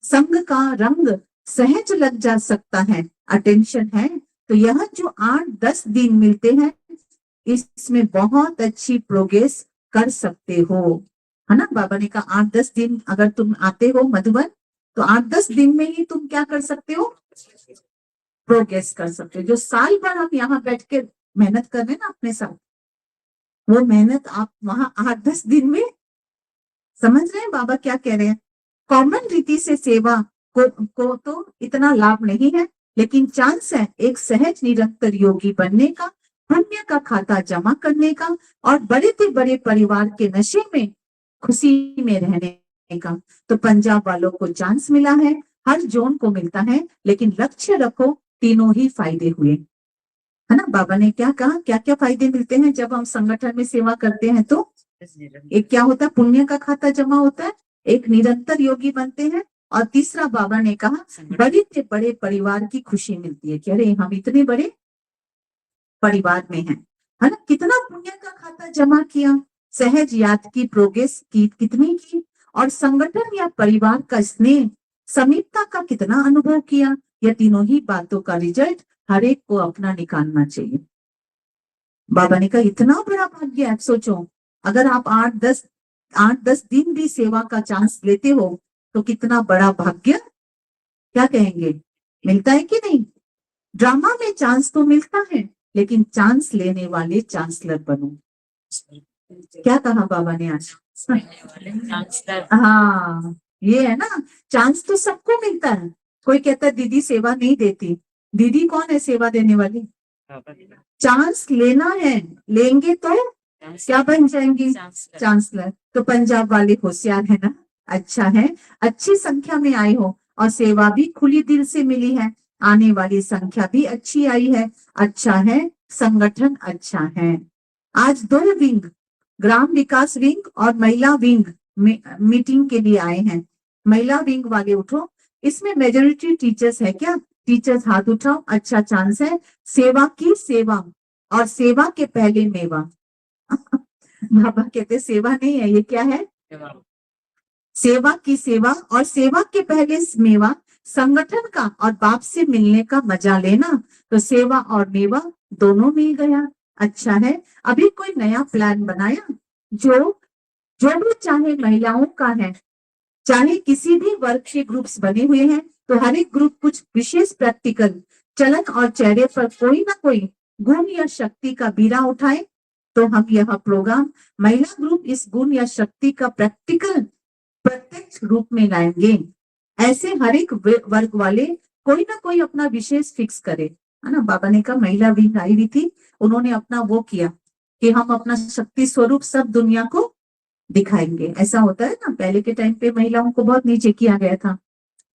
संग का रंग सहज लग जा सकता है, अटेंशन है। तो यह जो 8-10 दिन मिलते हैं, इसमें बहुत अच्छी प्रोग्रेस कर सकते हो, है ना? बाबा ने कहा 8-10 दिन अगर तुम आते हो मधुबन, तो 8-10 दिन में ही तुम क्या कर सकते हो? प्रोग्रेस कर सकते हो। जो साल भर हम यहाँ बैठ के मेहनत कर रहे हैं ना अपने साथ, वो मेहनत आप वहां 8-10 दिन में, समझ रहे हैं बाबा क्या कह रहे हैं? कॉमन रीति से सेवा को तो इतना लाभ नहीं है, लेकिन चांस है एक सहज निरंतर योगी बनने का, पुण्य का खाता जमा करने का, और बड़े से बड़े परिवार के नशे में खुशी में रहने का। तो पंजाब वालों को चांस मिला है, हर जोन को मिलता है, लेकिन लक्ष्य रखो, तीनों ही फायदे हुए, है ना? बाबा ने क्या कहा, क्या क्या फायदे मिलते हैं जब हम संगठन में सेवा करते हैं? तो एक क्या होता है? पुण्य का खाता जमा होता है, एक निरंतर योगी बनते हैं, और तीसरा बाबा ने कहा बड़े से बड़े परिवार की खुशी मिलती है कि अरे हम इतने बड़े परिवार में हैं, है ना? कितना पुण्य का खाता जमा किया, सहज याद की प्रोग्रेस की कितनी की, और संगठन या परिवार का स्नेह समीपता का कितना अनुभव किया। यह तीनों ही बातों का रिजल्ट हर एक को अपना निकालना चाहिए। बाबा ने कहा इतना बड़ा भाग्य है। सोचो, अगर आप 8-10 दिन भी सेवा का चांस लेते हो, तो कितना बड़ा भाग्य, क्या कहेंगे, मिलता है कि नहीं? ड्रामा में चांस तो मिलता है, लेकिन चांस लेने वाले चांसलर बनो। क्या कहा बाबा ने आज? हाँ, ये है ना, चांस तो सबको मिलता है। कोई कहता है दीदी सेवा नहीं देती, दीदी कौन है सेवा देने वाली? चांस लेना है, लेंगे तो क्या बन जाएंगी? चांसलर। तो पंजाब वाले होशियार है ना, अच्छा है, अच्छी संख्या में आए हो, और सेवा भी खुली दिल से मिली है, आने वाली संख्या भी अच्छी आई है, अच्छा है, संगठन अच्छा है। आज 2 विंग, ग्राम विकास विंग और महिला विंग मीटिंग के लिए आए हैं। महिला विंग वाले उठो, इसमें मेजोरिटी टीचर्स है क्या? टीचर्स हाथ उठाओ, अच्छा चांस है। सेवा की सेवा, और सेवा के पहले मेवा। बाबा कहते सेवा नहीं है, ये क्या है? सेवा की सेवा, और सेवा के पहले मेवा, संगठन का और बाप से मिलने का मजा लेना, तो सेवा और मेवा दोनों मिल गया। अच्छा है, अभी कोई नया प्लान बनाया जो जो भी चाहे महिलाओं का है, चाहे किसी भी वर्ग के ग्रुप्स बने हुए हैं, तो हर एक ग्रुप कुछ विशेष प्रैक्टिकल चलन और चेहरे पर कोई ना कोई गुण या शक्ति का बीरा उठाए, तो हम यह प्रोग्राम महिला ग्रुप इस गुण या शक्ति का प्रैक्टिकल प्रत्यक्ष रूप में लाएंगे। ऐसे हर एक वर्ग वाले कोई ना कोई अपना विशेष फिक्स करे, है ना। बाबा ने कहा महिला विंग आई हुई थी, उन्होंने अपना वो किया कि हम अपना शक्ति स्वरूप सब दुनिया को दिखाएंगे। ऐसा होता है ना, पहले के टाइम पे महिलाओं को बहुत नीचे किया गया था,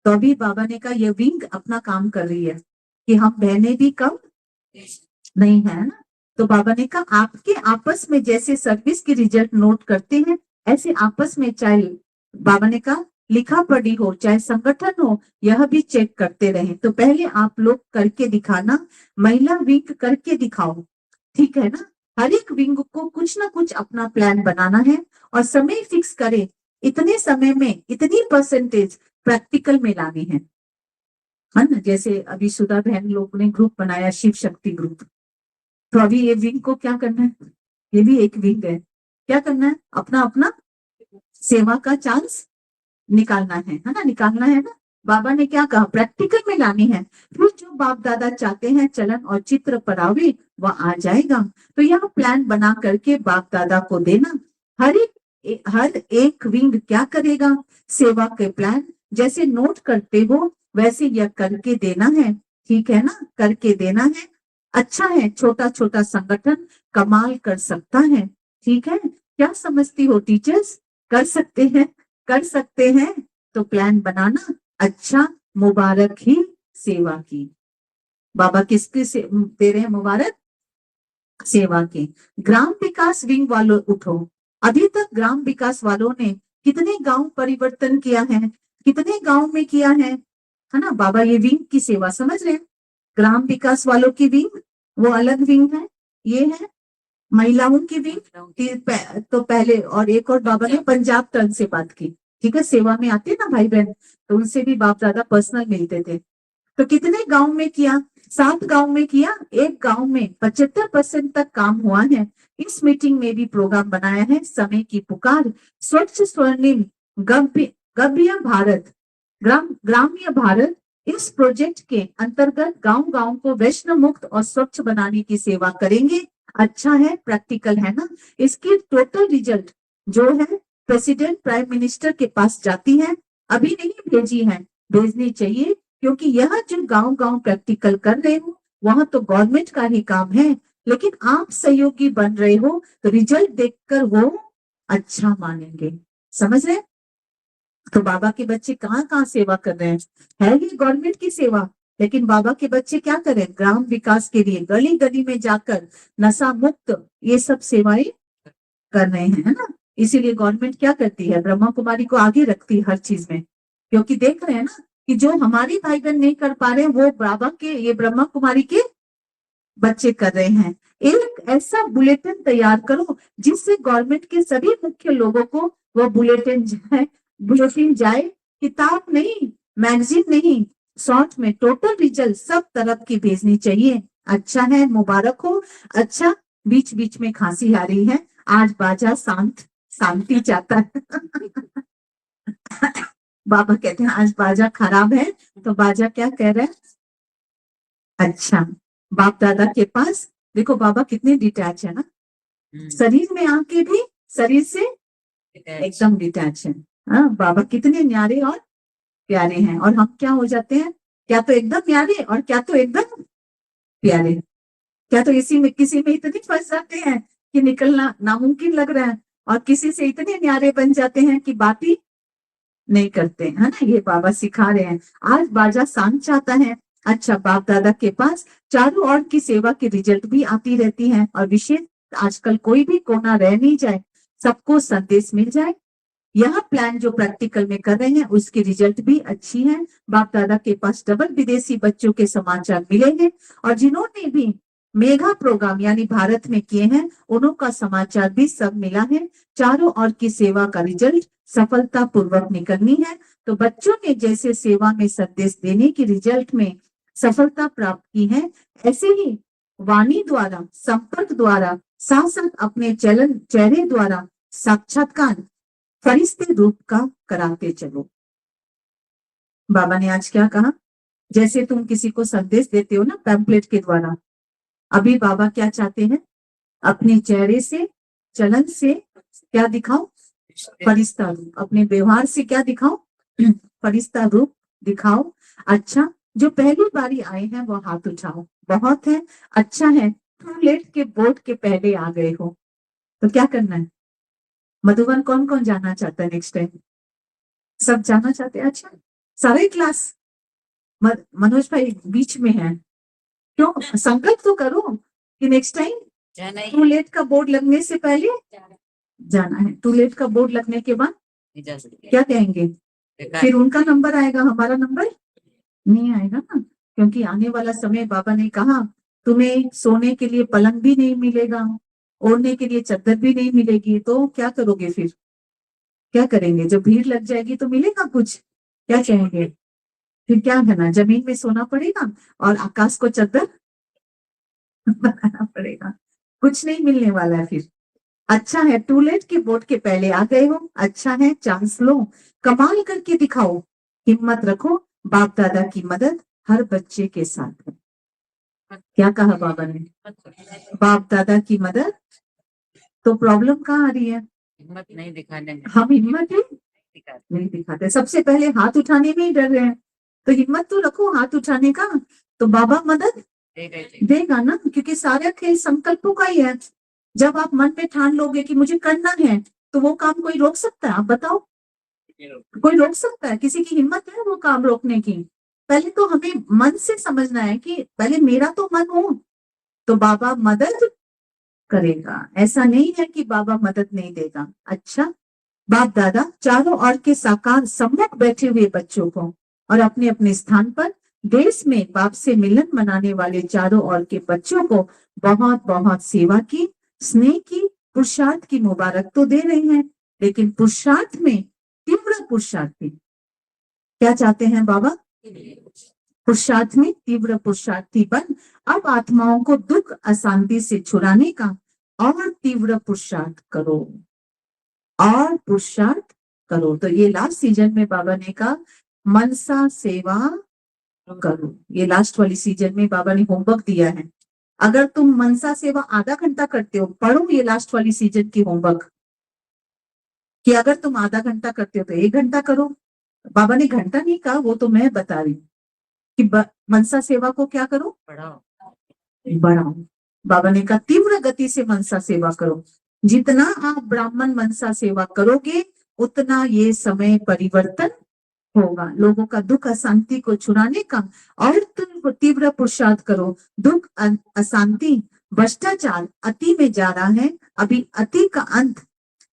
तो अभी बाबा ने कहा ये विंग अपना काम कर रही है कि हम बहनें भी कम नहीं है ना। तो बाबा ने कहा आपके आपस में जैसे सर्विस की रिजल्ट नोट करते हैं, ऐसे आपस में चाहे बाबा ने कहा लिखा पढ़ी हो चाहे संगठन हो, यह भी चेक करते रहे। तो पहले आप लोग करके दिखाना, महिला विंग करके दिखाओ, ठीक है ना। हर एक विंग को कुछ ना कुछ अपना प्लान बनाना है और समय फिक्स करे, इतने समय में इतनी परसेंटेज प्रैक्टिकल में लानी है ना। जैसे अभी सुधा बहन लोग ने ग्रुप बनाया शिव शक्ति ग्रुप, तो अभी ये विंग को क्या करना है, ये भी एक विंग है, क्या करना है, अपना अपना सेवा का चांस निकालना है ना, निकालना है ना। बाबा ने क्या कहा, प्रैक्टिकल में लानी है, फिर जो बाप दादा चाहते हैं चलन और चित्र परावे वह आ जाएगा। तो यह प्लान बना करके बाप दादा को देना। हर एक विंग क्या करेगा, सेवा के प्लान जैसे नोट करते हो वैसे यह करके देना है, ठीक है ना, करके देना है। अच्छा है, छोटा छोटा संगठन कमाल कर सकता है, ठीक है। क्या समझती हो टीचर्स, कर सकते हैं, कर सकते हैं। तो प्लान बनाना अच्छा, मुबारक ही सेवा की। बाबा किसके से दे रहे हैं मुबारक, सेवा की। ग्राम विकास विंग वालों उठो, अभी तक ग्राम विकास वालों ने कितने गांव परिवर्तन किया है, कितने गांव में किया है ना। बाबा ये विंग की सेवा समझ रहे हैं, ग्राम विकास वालों की विंग वो अलग विंग है, ये है महिलाओं की विंग। तो पहले और एक और बाबा ने पंजाब टर्न से बात की, ठीक है, सेवा में आते ना भाई बहन, तो उनसे भी बाप दादा पर्सनल मिलते थे। तो कितने गांव में किया, 7 गांव में किया, एक गांव में 75% तक काम हुआ है। इस मीटिंग में भी प्रोग्राम बनाया है, समय की पुकार, स्वच्छ स्वर्णिम गव्य भारत, ग्राम्य भारत। इस प्रोजेक्ट के अंतर्गत गांव गांव को वैष्णव मुक्त और स्वच्छ बनाने की सेवा करेंगे। अच्छा है, प्रैक्टिकल है ना। इसकी टोटल रिजल्ट जो है प्रेसिडेंट प्राइम मिनिस्टर के पास जाती है, अभी नहीं भेजी है, भेजनी चाहिए, क्योंकि यह जो गांव गांव प्रैक्टिकल कर रहे हो वहां तो गवर्नमेंट का ही काम है, लेकिन आप सहयोगी बन रहे हो तो रिजल्ट देखकर वो अच्छा मानेंगे, समझ रहे। तो बाबा के बच्चे कहाँ कहाँ सेवा कर रहे हैं, है ये गवर्नमेंट की सेवा, लेकिन बाबा के बच्चे क्या करें, ग्राम विकास के लिए गली गली में जाकर नशा मुक्त ये सब सेवाएं कर रहे हैं, है ना। इसीलिए गवर्नमेंट क्या करती है, ब्रह्मा कुमारी को आगे रखती है हर चीज में, क्योंकि देख रहे हैं ना कि जो हमारी भाई बहन नहीं कर पा रहे हैं वो बाबा के, ये ब्रह्मा कुमारी के बच्चे कर रहे हैं। एक ऐसा बुलेटिन तैयार करो जिससे गवर्नमेंट के सभी मुख्य लोगों को वो बुलेटिन जाए, किताब नहीं, मैगजीन नहीं, शॉर्ट में टोटल रिजल्ट सब तरफ की भेजनी चाहिए। अच्छा है, मुबारक हो। अच्छा, बीच बीच में खांसी आ रही है, आज बाजा शांति चाहता है बाबा कहते हैं आज बाजा खराब है, तो बाजा क्या कह रहा है, अच्छा बाप दादा के पास देखो बाबा कितने डिटैच है ना, शरीर में आके भी शरीर से एकदम डिटैच है। हाँ, बाबा कितने न्यारे और प्यारे हैं, और हम क्या हो जाते हैं, क्या तो एकदम न्यारे और क्या तो एकदम प्यारे, क्या तो इसी में किसी में इतने फंस जाते हैं कि निकलना नामुमकिन लग रहा है, और किसी से इतने न्यारे बन जाते हैं कि बात ही नहीं करते, है ना। ये बाबा सिखा रहे हैं, आज बाजा शांत चाहता है। अच्छा, बाप दादा के पास चारों ओर की सेवा की रिजल्ट भी आती रहती है, और विशेष आजकल कोई भी कोना रह नहीं जाए, सबको संदेश मिल जाए। यह प्लान जो प्रैक्टिकल में कर रहे हैं उसकी रिजल्ट भी अच्छी है। बाप दादा के पास डबल विदेशी बच्चों के समाचार मिलेंगे, और जिन्होंने भी मेगा प्रोग्राम यानी भारत में किए हैं, उन्हों का समाचार भी सब मिला है। चारों ओर की सेवा का रिजल्ट सफलता पूर्वक निकलनी है। तो बच्चों ने जैसे सेवा में संदेश देने की रिजल्ट में सफलता प्राप्त की है, ऐसे ही वाणी द्वारा, संपर्क द्वारा, साथ साथ अपने चेहरे द्वारा साक्षात्कार फरिश्ते रूप का कराते चलो। बाबा ने आज क्या कहा, जैसे तुम किसी को संदेश देते हो ना पैम्पलेट के द्वारा, अभी बाबा क्या चाहते हैं, अपने चेहरे से, चलन से क्या दिखाओ, फरिश्ता रूप। अपने व्यवहार से क्या दिखाओ, फरिश्ता रूप दिखाओ। अच्छा, जो पहली बारी आए हैं वो हाथ उठाओ, बहुत है, अच्छा है। टू लेट के बोर्ड के पहले आ गए हो, तो क्या करना है, मधुबन कौन कौन जाना चाहता है नेक्स्ट टाइम, सब जाना चाहते हैं। अच्छा, सारे क्लास, मनोज भाई बीच में है, क्यों, संकल्प तो करो कि नेक्स्ट टाइम जाना ही टू लेट का बोर्ड लगने से पहले जाना है। टू लेट का बोर्ड लगने के बाद नहीं जा सकते। क्या कहेंगे, फिर उनका नंबर आएगा, हमारा नंबर नहीं आएगा ना, क्योंकि आने वाला समय बाबा ने कहा तुम्हें सोने के लिए पलंग भी नहीं मिलेगा, ओढ़ने के लिए चादर भी नहीं मिलेगी, तो क्या करोगे फिर, क्या करेंगे, जब भीड़ लग जाएगी तो मिलेगा कुछ, क्या कहेंगे, फिर क्या करना, जमीन में सोना पड़ेगा और आकाश को चादर बनाना पड़ेगा, कुछ नहीं मिलने वाला है फिर। अच्छा है, टू लेट के बोर्ड के पहले आ गए हो, अच्छा है, चांस लो, कमाल करके दिखाओ, हिम्मत रखो, बाप दादा की मदद हर बच्चे के साथ है। क्या कहा बाबा ने, बाप दादा की मदद, तो प्रॉब्लम कहाँ आ रही है, हिम्मत नहीं दिखाने में, हम हिम्मत नहीं दिखाते, सबसे पहले हाथ उठाने में ही डर रहे हैं, तो हिम्मत तो रखो हाथ उठाने का, तो बाबा मदद देगा ना, क्योंकि सारा खेल संकल्पों का ही है। जब आप मन में ठान लोगे कि मुझे करना है, तो वो काम कोई रोक सकता है, आप बताओ, कोई रोक सकता है, किसी की हिम्मत है वो काम रोकने की। पहले तो हमें मन से समझना है कि पहले मेरा तो मन हो, तो बाबा मदद करेगा, ऐसा नहीं है कि बाबा मदद नहीं देगा। अच्छा, बाप दादा चारों ओर के साकार सम्मुख बैठे हुए बच्चों को और अपने अपने स्थान पर देश में बाप से मिलन मनाने वाले चारों ओर के बच्चों को बहुत बहुत सेवा की, स्नेह की, पुरुषार्थ की मुबारक तो दे रहे हैं, लेकिन पुरुषार्थ में तीव्र पुरुषार्थी, क्या चाहते हैं बाबा, पुरुषार्थ में तीव्र पुरुषार्थी बन अब आत्माओं को दुख अशांति से छुड़ाने का और तीव्र पुरुषार्थ करो, और पुरुषार्थ करो। तो ये लास्ट सीजन में बाबा ने कहा मनसा सेवा करो, ये लास्ट वाली सीजन में बाबा ने होमवर्क दिया है। अगर तुम मनसा सेवा आधा घंटा करते हो, पढ़ो ये लास्ट वाली सीजन की होमवर्क, कि अगर तुम आधा घंटा करते हो तो 1 घंटा करो। बाबा ने घंटा नहीं कहा, वो तो मैं बता रही हूँ कि मनसा सेवा को क्या करो, बढ़ाओ। बाबा ने कहा तीव्र गति से मनसा सेवा करो, जितना आप ब्राह्मण मनसा सेवा करोगे उतना ये समय परिवर्तन होगा, लोगों का दुख अशांति को छुड़ाने का, और तुम तीव्र पुरुषार्थ करो। दुख अशांति भ्रष्टाचार अति में जा रहा है, अभी अति का अंत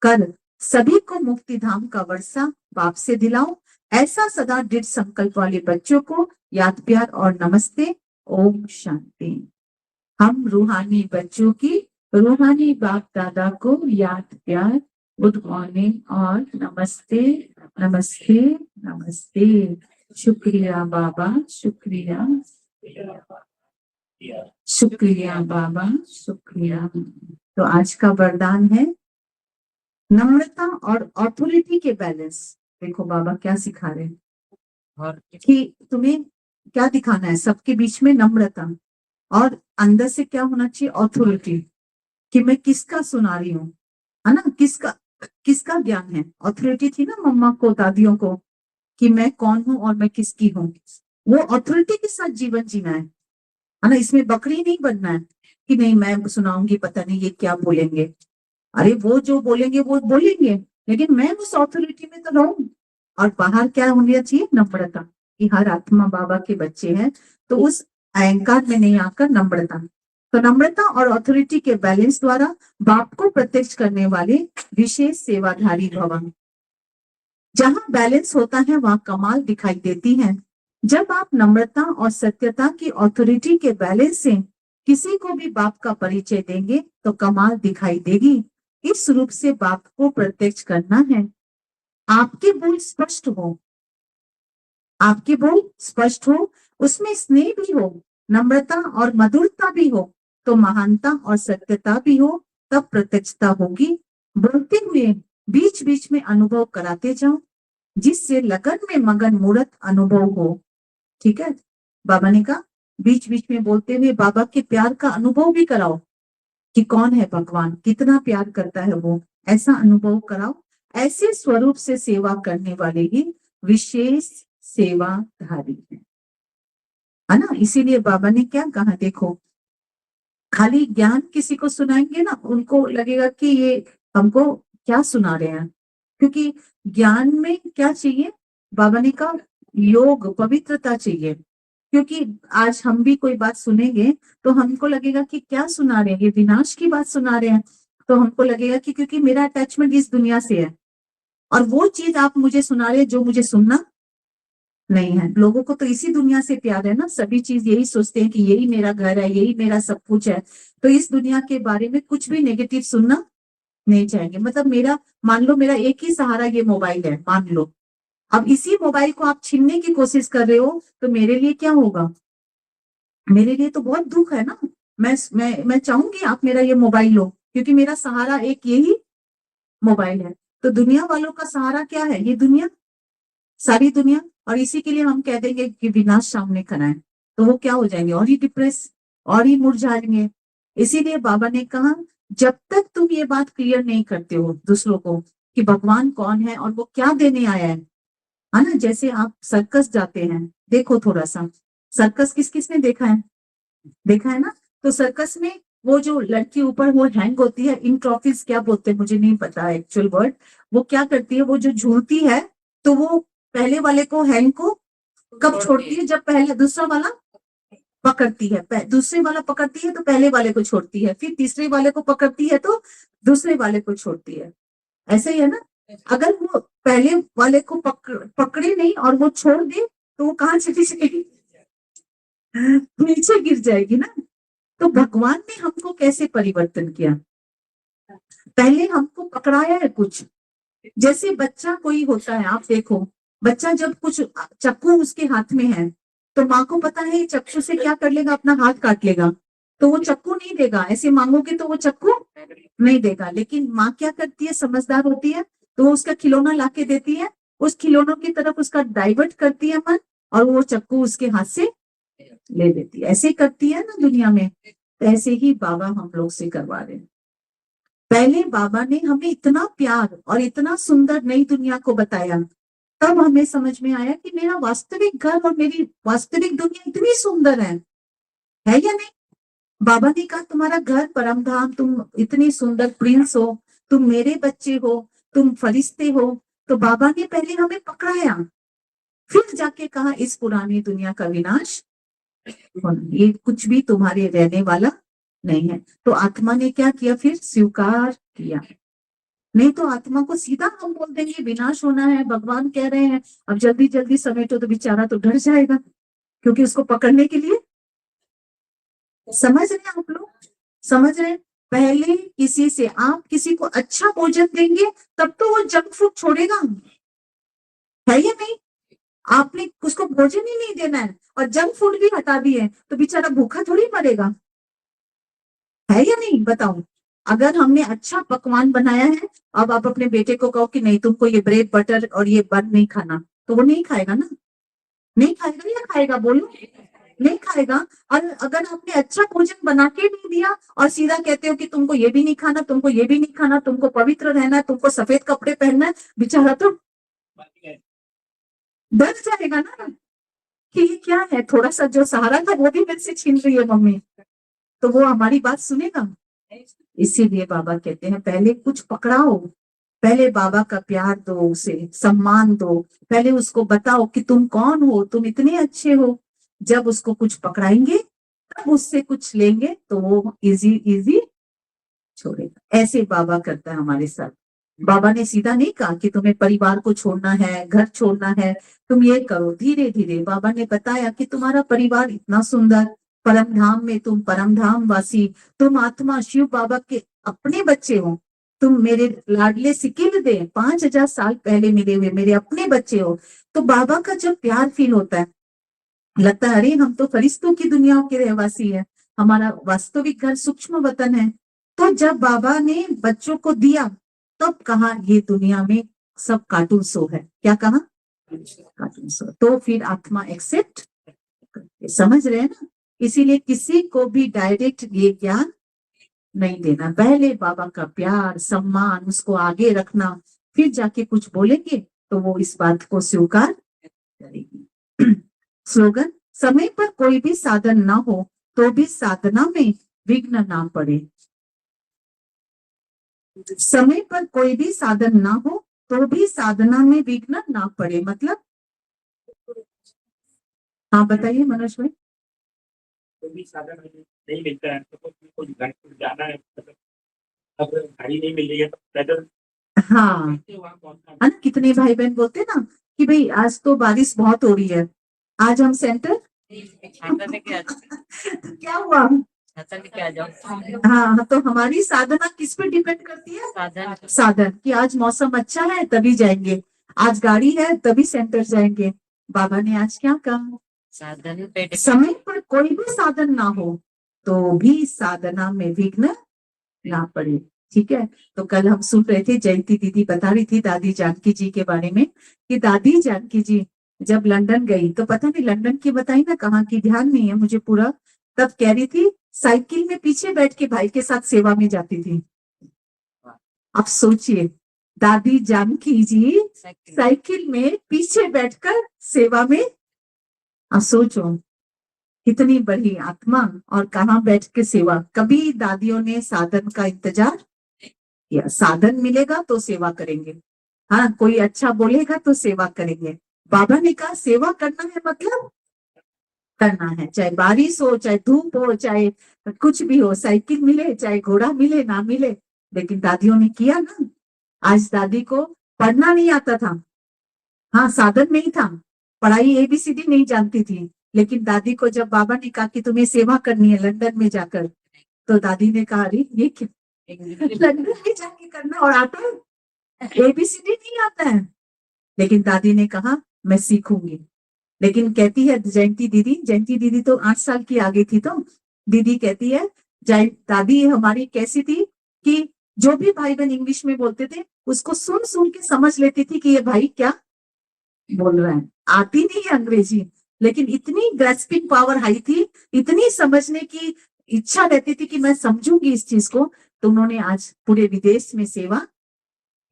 कर सभी को मुक्ति धाम का वर्षा बाप से दिलाओ। ऐसा सदा दृढ़ संकल्प वाले बच्चों को याद प्यार और नमस्ते, ओम शांति। हम रूहानी बच्चों की रूहानी बाप दादा को याद प्यार, गुड मॉर्निंग और नमस्ते नमस्ते नमस्ते। शुक्रिया बाबा, शुक्रिया शुक्रिया बाबा, शुक्रिया। तो आज का वरदान है नम्रता और ऑथोरिटी के बैलेंस। देखो बाबा क्या सिखा रहे हैं, और कि तुम्हें क्या दिखाना है, सबके बीच में नम्रता, और अंदर से क्या होना चाहिए, ऑथोरिटी, कि मैं किसका सुना रही हूँ, है ना, किसका किसका ज्ञान है। ऑथोरिटी थी ना मम्मा को, दादियों को, कि मैं कौन हूँ और मैं किसकी हूँ, वो ऑथोरिटी के साथ जीवन जीना है ना। इसमें बकरी नहीं बनना है कि नहीं मैं सुनाऊंगी, पता नहीं ये क्या बोलेंगे, अरे वो जो बोलेंगे वो बोलेंगे, लेकिन मैं उस ऑथोरिटी में तो रहूं। और बाहर क्या होनी चाहिए, नम्रता, कि हर आत्मा बाबा के बच्चे हैं, तो उस अहंकार में नहीं आकर नम्रता। तो नम्रता और ऑथोरिटी के बैलेंस द्वारा बाप को प्रत्यक्ष करने वाले विशेष सेवाधारी भवन। जहां बैलेंस होता है वहां कमाल दिखाई देती है। जब आप नम्रता और सत्यता की ऑथोरिटी के बैलेंस से किसी को भी बाप का परिचय देंगे तो कमाल दिखाई देगी। इस रूप से बाप को प्रत्यक्ष करना है। आपके बोल स्पष्ट हो, आपके बोल स्पष्ट हो, उसमें स्नेह भी हो, नम्रता और मधुरता भी हो, तो महानता और सत्यता भी हो, तब प्रत्यक्षता होगी। बोलते हुए बीच बीच में अनुभव कराते जाओ, जिससे लगन में मगन मूर्त अनुभव हो। ठीक है, बाबा ने कहा बीच बीच में बोलते हुए बाबा के प्यार का अनुभव भी कराओ कि कौन है भगवान, कितना प्यार करता है वो, ऐसा अनुभव कराओ। ऐसे स्वरूप से सेवा करने वाले ही विशेष सेवाधारी है ना। इसीलिए बाबा ने क्या कहा, देखो खाली ज्ञान किसी को सुनाएंगे ना, उनको लगेगा कि ये हमको क्या सुना रहे हैं, क्योंकि ज्ञान में क्या चाहिए, बाबा ने कहा योग पवित्रता चाहिए। क्योंकि आज हम भी कोई बात सुनेंगे तो हमको लगेगा कि क्या सुना रहे हैं, ये विनाश की बात सुना रहे हैं। तो हमको लगेगा कि क्योंकि मेरा अटैचमेंट इस दुनिया से है, और वो चीज आप मुझे सुना रहे हैं जो मुझे सुनना नहीं है। लोगों को तो इसी दुनिया से प्यार है ना, सभी चीज यही सोचते हैं कि यही मेरा घर है, यही मेरा सब कुछ है। तो इस दुनिया के बारे में कुछ भी नेगेटिव सुनना नहीं चाहेंगे। मतलब मेरा, मान लो मेरा एक ही सहारा ये मोबाइल है, मान लो अब इसी मोबाइल को आप छीनने की कोशिश कर रहे हो, तो मेरे लिए क्या होगा, मेरे लिए तो बहुत दुख है ना। मैं चाहूंगी आप मेरा ये मोबाइल लो, क्योंकि मेरा सहारा एक यही मोबाइल है। तो दुनिया वालों का सहारा क्या है, ये दुनिया, सारी दुनिया। और इसी के लिए हम कह देंगे कि विनाश सामने खड़ा है, तो वो क्या हो जाएंगे, और ही डिप्रेस, और ही मुरझाएंगे। इसीलिए बाबा ने कहा जब तक तुम ये बात क्लियर नहीं करते हो दूसरों को कि भगवान कौन है और वो क्या देने आया है ना। जैसे आप सर्कस जाते हैं, देखो थोड़ा सा सर्कस किस किस ने देखा है, देखा है ना। तो सर्कस में वो जो लड़की ऊपर वो हैंग होती है, इन ट्रॉफीज क्या बोलते हैं मुझे नहीं पता एक्चुअल वर्ड, वो क्या करती है, वो जो झूलती है तो वो पहले वाले को, हैंग को कब छोड़ती है, जब पहले दूसरा वाला पकड़ती है, दूसरे वाला पकड़ती है तो पहले वाले को छोड़ती है, फिर तीसरे वाले को पकड़ती है तो दूसरे वाले को छोड़ती है। ऐसे ही है ना। अगर वो पहले वाले को पकड़े नहीं और वो छोड़ दे तो वो कहाँ चली जाएगी, नीचे गिर जाएगी ना। तो भगवान ने हमको कैसे परिवर्तन किया, पहले हमको पकड़ाया है कुछ। जैसे बच्चा कोई होता है, आप देखो बच्चा जब कुछ, चक्कू उसके हाथ में है तो माँ को पता है चक्कू से क्या कर लेगा, अपना हाथ काट लेगा, तो वो चक्कू नहीं देगा। ऐसे मांगोगे तो वो चक्कू नहीं देगा। लेकिन माँ क्या करती है, समझदार होती है, तो वो उसका खिलौना लाके देती है, उस खिलौनों की तरफ उसका डाइवर्ट करती है मन, और वो चक्कू उसके हाथ से ले लेती है। ऐसे करती है ना दुनिया में। तो ऐसे ही बाबा हम लोग से करवा रहे हैं। पहले बाबा ने हमें इतना प्यार और इतना सुंदर नई दुनिया को बताया, तब हमें समझ में आया कि मेरा वास्तविक घर और मेरी वास्तविक दुनिया इतनी सुंदर है या नहीं। बाबा ने कहा तुम्हारा घर परम धाम, तुम इतनी सुंदर प्रिंस हो, तुम मेरे बच्चे हो, तुम फरिश्ते हो। तो बाबा ने पहले हमें पकड़ाया, फिर जाके कहा इस पुरानी दुनिया का विनाश होना, ये कुछ भी तुम्हारे रहने वाला नहीं है। तो आत्मा ने क्या किया, फिर स्वीकार किया। नहीं तो आत्मा को सीधा हम बोल देंगे विनाश होना है, भगवान कह रहे हैं अब जल्दी जल्दी समेटो, तो बेचारा तो डर जाएगा, क्योंकि उसको पकड़ने के लिए, समझ रहे हैं आप लोग, समझ रहे हैं। पहले किसी से आप किसी को अच्छा भोजन देंगे तब तो वो जंक फूड छोड़ेगा, है या नहीं। आपने उसको भोजन ही नहीं देना है और जंक फूड भी हटा दिए तो बेचारा भूखा थोड़ी मरेगा, है या नहीं, बताओ। अगर हमने अच्छा पकवान बनाया है, अब आप अपने बेटे को कहो कि नहीं तुमको ये ब्रेड बटर और ये बन नहीं खाना, तो वो नहीं खाएगा ना, नहीं खाएगा या खाएगा, बोलो नहीं खाएगा। और अगर आपने अच्छा भोजन बना के नहीं दिया और सीधा कहते हो कि तुमको ये भी नहीं खाना, तुमको ये भी नहीं खाना, तुमको पवित्र रहना है, तुमको सफेद कपड़े पहनना है, बेचारा तो डर जाएगा ना कि ये क्या है, थोड़ा सा जो सहारा था वो भी मेरे से छीन रही है मम्मी, तो वो हमारी बात सुनेगा। इसीलिए बाबा कहते हैं पहले कुछ पकड़ाओ, पहले बाबा का प्यार दो, उसे सम्मान दो, पहले उसको बताओ कि तुम कौन हो, तुम इतने अच्छे हो। जब उसको कुछ पकड़ाएंगे तब उससे कुछ लेंगे तो वो इजी इजी छोड़ेगा। ऐसे बाबा करता है हमारे साथ। बाबा ने सीधा नहीं कहा कि तुम्हें परिवार को छोड़ना है, घर छोड़ना है, तुम ये करो। धीरे धीरे बाबा ने बताया कि तुम्हारा परिवार इतना सुंदर, परम धाम में तुम परम धाम वासी, तुम आत्मा शिव बाबा के अपने बच्चे हो, तुम मेरे लाडले सिकिल दे 5000 साल पहले मिले हुए मेरे अपने बच्चे हो। तो बाबा का जब प्यार फील होता है, लगता है अरे हम तो फरिश्तों की दुनिया के रहवासी है, हमारा वास्तविक घर सूक्ष्म वतन है। तो जब बाबा ने बच्चों को दिया, तब कहा ये दुनिया में सब कार्टून शो है। क्या कहा? Cartoon show. तो फिर आत्मा एक्सेप्ट, समझ रहे हैं ना? इसीलिए किसी को भी डायरेक्ट ये ज्ञान नहीं देना, पहले बाबा का प्यार सम्मान उसको आगे रखना, फिर जाके कुछ बोलेंगे तो वो इस बात को स्वीकार करेगी। स्लोगन, समय पर कोई भी साधन ना हो तो भी साधना में विघ्न ना पड़े। समय पर कोई भी साधन ना हो तो भी साधना में विघ्न ना पड़े मतलब? हाँ बताइए मनोज भाई। कोई भी साधन नहीं मिलता है तो कोई घर जाना है, मतलब अब गाड़ी नहीं मिल रही है तो पैदल हाँ वहाँ पहुंचना है ना, कितने भाई बहन बोलते ना कि भाई आज तो बारिश बहुत हो रही है, आज हम सेंटर छाता लेके आ जाओ, तो क्या हुआ? छाता लेके आ जाओ। हाँ, तो हमारी साधना किस पे डिपेंड करती है? साधन साधन, कि आज मौसम अच्छा है तभी जाएंगे, आज गाड़ी है तभी सेंटर जाएंगे। बाबा ने आज क्या कहा? साधन पे समय पर कोई भी साधन ना हो तो भी साधना में विघ्न ना पड़े। ठीक है, तो कल हम सुन रहे थे, जयंती दीदी बता रही थी दादी जानकी जी के बारे में, कि दादी जानकी जी जब लंदन गई तो पता नहीं लंदन की बताई ना कहाँ की, ध्यान नहीं है मुझे पूरा, तब कह रही थी साइकिल में पीछे बैठ के भाई के साथ सेवा में जाती थी। आप सोचिए, दादी जानकी जी साइकिल में पीछे बैठकर सेवा में, आप सोचो कितनी बड़ी आत्मा, और कहाँ बैठ के सेवा। कभी दादियों ने साधन का इंतजार किया, साधन मिलेगा तो सेवा करेंगे, हाँ कोई अच्छा बोलेगा तो सेवा करेंगे। बाबा ने कहा सेवा करना है मतलब करना है, चाहे बारिश हो चाहे धूप हो चाहे कुछ भी हो, साइकिल मिले चाहे घोड़ा मिले ना मिले, लेकिन दादियों ने किया ना। आज दादी को पढ़ना नहीं आता था, हाँ साधन नहीं था, पढ़ाई एबीसीडी नहीं जानती थी, लेकिन दादी को जब बाबा ने कहा कि तुम्हें सेवा करनी है लंदन में जाकर, तो दादी ने कहा अरे ये क्या, लंदन में जाके करना और आता है, एबीसीडी नहीं आता है, लेकिन दादी ने कहा मैं सीखूंगी। लेकिन कहती है जयंती दीदी तो 8 साल की आगे थी, तो दीदी कहती है दादी हमारी कैसी थी कि जो भी भाई बहन इंग्लिश में बोलते थे उसको सुन सुन के समझ लेती थी कि ये भाई क्या बोल रहा है। आती नहीं है अंग्रेजी, लेकिन इतनी ग्रेस्पिंग पावर हाई थी, इतनी समझने की इच्छा रहती थी कि मैं समझूंगी इस चीज को, तो उन्होंने आज पूरे विदेश में सेवा।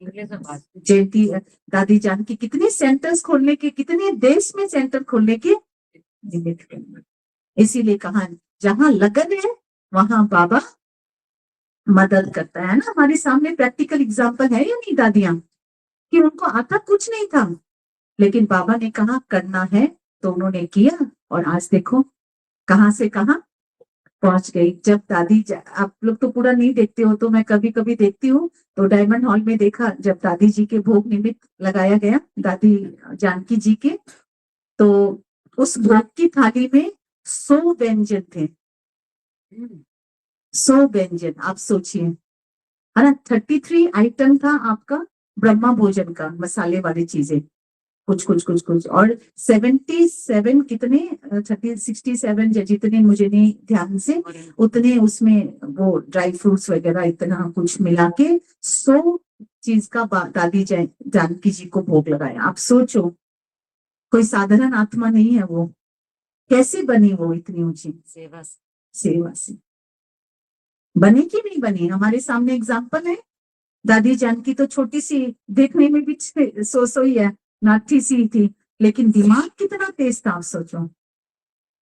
इंग्लिश में बात जयंती दादी जान की कितने सेंटर्स खोलने के, कितने देश में सेंटर खोलने के निमित्त बनी। इसीलिए कहा जहां लगन है वहां बाबा मदद करता है ना। हमारे सामने प्रैक्टिकल एग्जांपल है या नहीं दादियां, कि उनको आता कुछ नहीं था, लेकिन बाबा ने कहा करना है तो उन्होंने किया, और आज देखो कहां से कहां पहुंच गई। जब आप लोग तो पूरा नहीं देखते हो, तो मैं कभी कभी देखती हूँ, तो डायमंड हॉल में देखा जब दादी जी के भोग निमित्त लगाया गया दादी जानकी जी के, तो उस भोग की थाली में 100 व्यंजन थे, 100 व्यंजन, आप सोचिए, है ना। 33 आइटम था आपका ब्रह्मा भोजन का, मसाले वाली चीजें, कुछ और 77 कितने 67 जितने मुझे नहीं ध्यान से, उतने उसमें वो ड्राई फ्रूट्स वगैरह इतना कुछ मिला के 100 चीज का दादी जानकी जी को भोग लगाया। आप सोचो, कोई साधारण आत्मा नहीं है वो, कैसे बनी वो इतनी ऊंची सेवा सेवा से, बने कि नहीं बनी? हमारे सामने एग्जाम्पल है। दादी जानकी तो छोटी सी देखने में भी सो ही है, नाठी सी थी, लेकिन दिमाग कितना तेज था, आप सोचो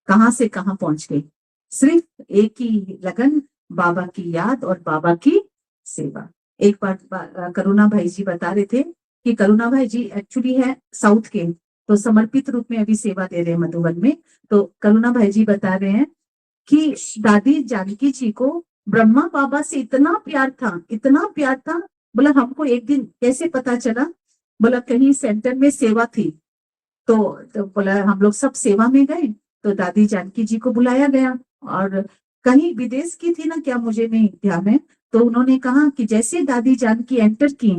कहां से कहां पहुंच गई। सिर्फ एक ही लगन, बाबा की याद और बाबा की सेवा। एक बार करुणा भाई जी बता रहे थे कि करुणा भाई जी एक्चुअली है साउथ के, तो समर्पित रूप में अभी सेवा दे रहे हैं मधुबन में। तो करुणा भाई जी बता रहे हैं कि दादी जानकी जी को ब्रह्मा बाबा से इतना प्यार था, इतना प्यार था, बोला हमको एक दिन कैसे पता चला, बोला कहीं सेंटर में सेवा थी, तो बोला हम लोग सब सेवा में गए, तो दादी जानकी जी को बुलाया गया, और कहीं विदेश की थी ना क्या, मुझे नहीं ध्यान है। तो उन्होंने कहा कि जैसे दादी जानकी एंटर की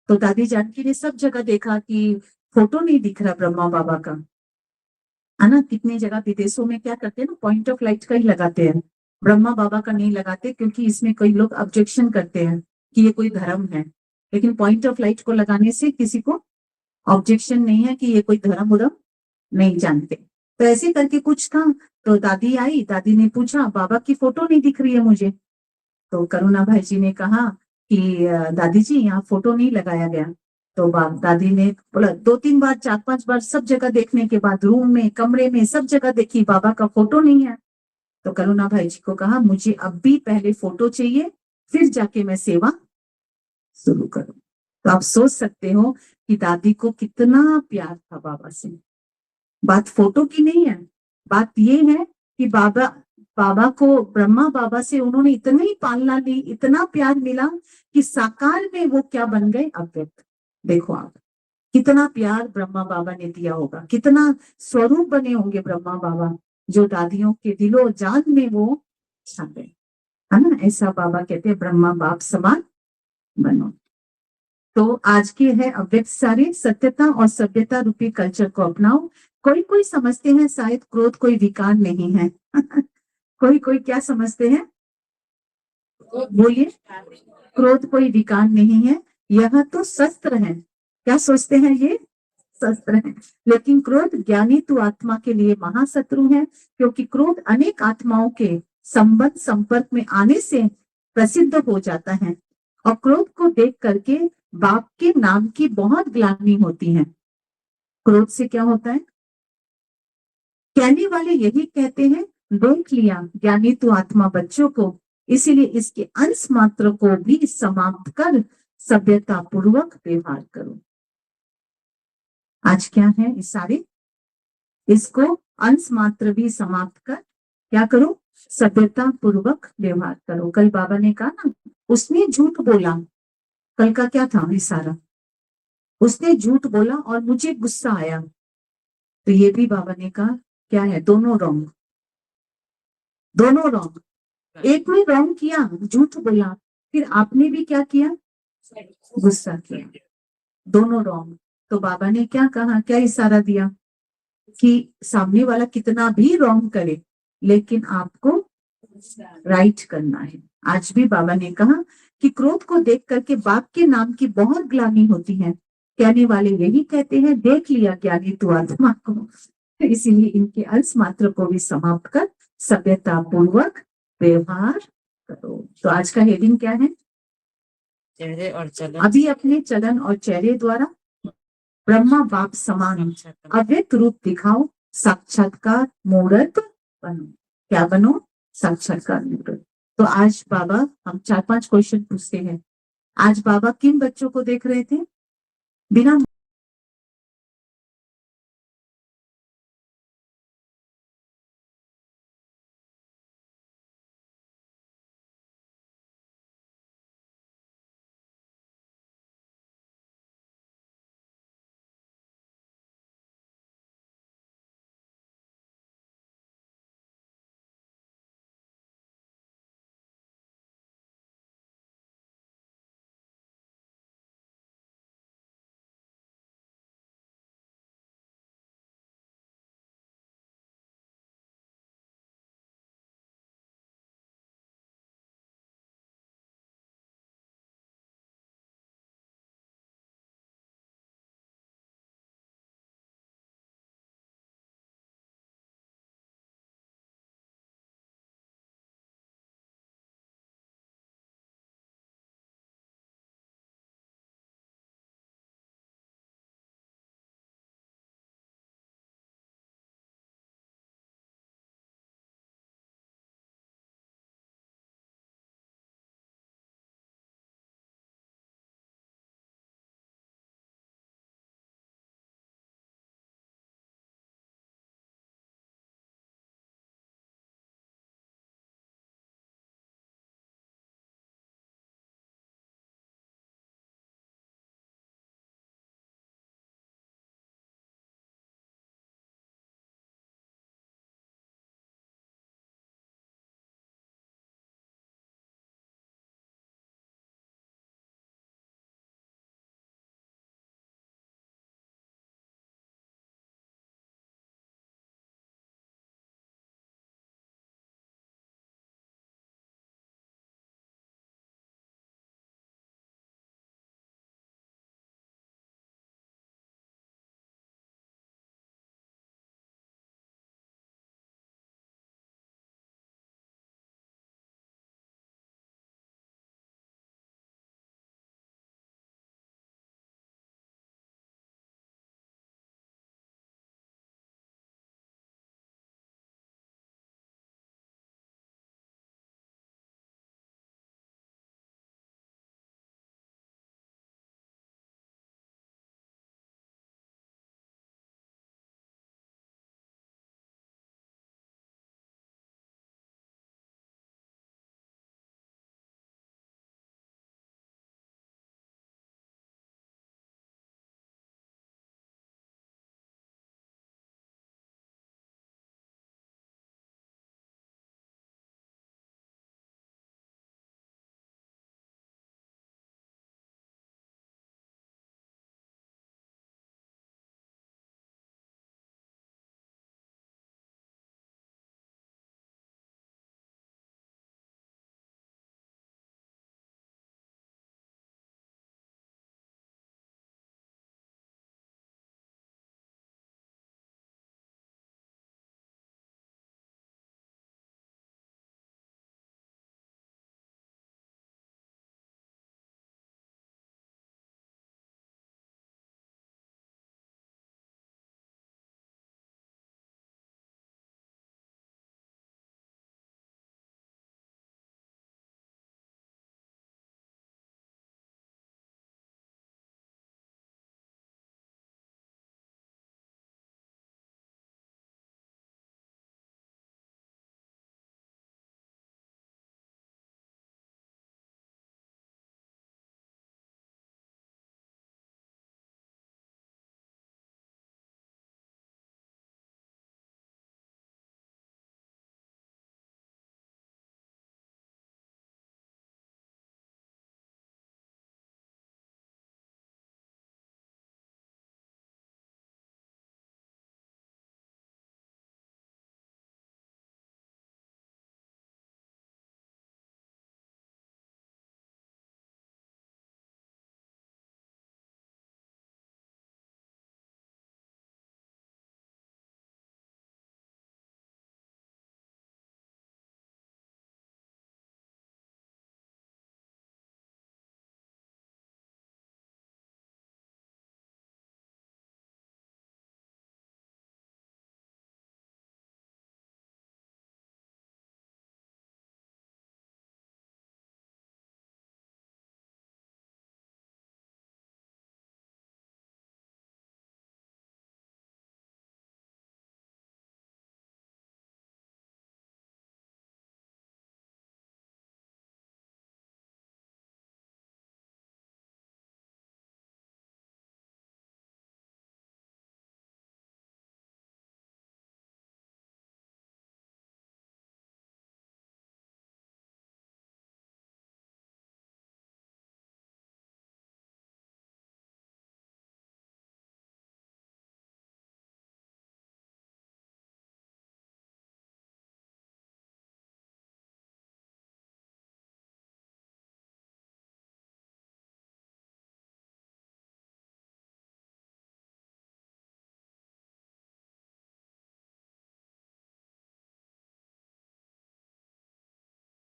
तो दादी जानकी ने सब जगह देखा कि फोटो नहीं दिख रहा ब्रह्मा बाबा का, है ना। कितनी जगह विदेशों में क्या करते हैं ना, पॉइंट ऑफ लाइट का ही लगाते हैं, ब्रह्मा बाबा का नहीं लगाते, क्योंकि इसमें कई लोग ऑब्जेक्शन करते हैं कि ये कोई धर्म है। लेकिन पॉइंट ऑफ लाइट को लगाने से किसी को ऑब्जेक्शन नहीं है कि ये कोई धर्म उधम नहीं जानते। तो ऐसे करके कुछ था, तो दादी आई, दादी ने पूछा बाबा की फोटो नहीं दिख रही है मुझे। तो करुणा भाई जी ने कहा कि दादी जी यहाँ फोटो नहीं लगाया गया। तो बाप दादी ने बोला 2-3 बार 4-5 बार सब जगह देखने के बाद रूम में कमरे में सब जगह देखी, बाबा का फोटो नहीं है। तो करुणा भाई जी को कहा मुझे अब भी पहले फोटो चाहिए, फिर जाके मैं सेवा शुरू करूं। तो आप सोच सकते हो कि दादी को कितना प्यार था बाबा से। बात फोटो की नहीं है, बात ये है कि बाबा बाबा को ब्रह्मा बाबा से उन्होंने इतनी पालना ली, इतना प्यार मिला कि साकार में वो क्या बन गए, अव्यक्त। देखो आप, कितना प्यार ब्रह्मा बाबा ने दिया होगा, कितना स्वरूप बने होंगे ब्रह्मा बाबा, जो दादियों के दिलो जान में वो छा गए, है ना। ऐसा बाबा कहते हैं ब्रह्मा बाप समान बनो। तो आज के है अव्यक्त सारे, सत्यता और सभ्यता रूपी कल्चर को अपनाओ। कोई कोई समझते हैं शायद क्रोध कोई विकार नहीं है कोई कोई क्या समझते हैं, बोलिए। क्रोध कोई विकार नहीं है, यह तो शस्त्र है। क्या सोचते हैं, ये शस्त्र है। लेकिन क्रोध ज्ञानी तु आत्मा के लिए महाशत्रु है, क्योंकि क्रोध अनेक आत्माओं के संबंध संपर्क में आने से प्रसिद्ध हो जाता है। और क्रोध को देख करके बाप के नाम की बहुत ग्लानि होती है। क्रोध से क्या होता है, कहने वाले यही कहते हैं देख लिया ज्ञानी तु आत्मा बच्चों को, इसीलिए इसके अंश मात्र को भी समाप्त कर सभ्यता पूर्वक व्यवहार करो। आज क्या है इशारे, इसको अंश मात्र भी समाप्त कर क्या करो, सभ्यता पूर्वक व्यवहार करो। कल बाबा ने कहा ना, उसने झूठ बोला, कल का क्या था इशारा, उसने झूठ बोला और मुझे गुस्सा आया। तो ये भी बाबा ने कहा क्या है, दोनों रॉन्ग, दोनों रॉन्ग। एक ने रॉन्ग किया, झूठ बोला, फिर आपने भी क्या किया, गुस्सा किया, दोनों रॉन्ग। तो बाबा ने क्या कहा, क्या इशारा दिया कि सामने वाला कितना भी रॉन्ग करे लेकिन आपको राइट करना है। आज भी बाबा ने कहा कि क्रोध को देख करके बाप के नाम की बहुत ग्लानि होती है, कहने वाले यही कहते हैं देख लिया ज्ञानी तू आत्मा को, इसीलिए इनके अंश मात्र को भी समाप्त कर सभ्यता पूर्वक व्यवहार करो। तो आज का हेडिंग क्या है, चेहरे और चलन। अभी अपने चलन और चेहरे द्वारा ब्रह्मा बाप समान अव्यक्त रूप दिखाओ, साक्षात्कार मूर्त बनो। क्या बनो, साक्षात्कार मूर्त। तो आज बाबा हम 4-5 क्वेश्चन पूछते हैं। आज बाबा किन बच्चों को देख रहे थे, बिना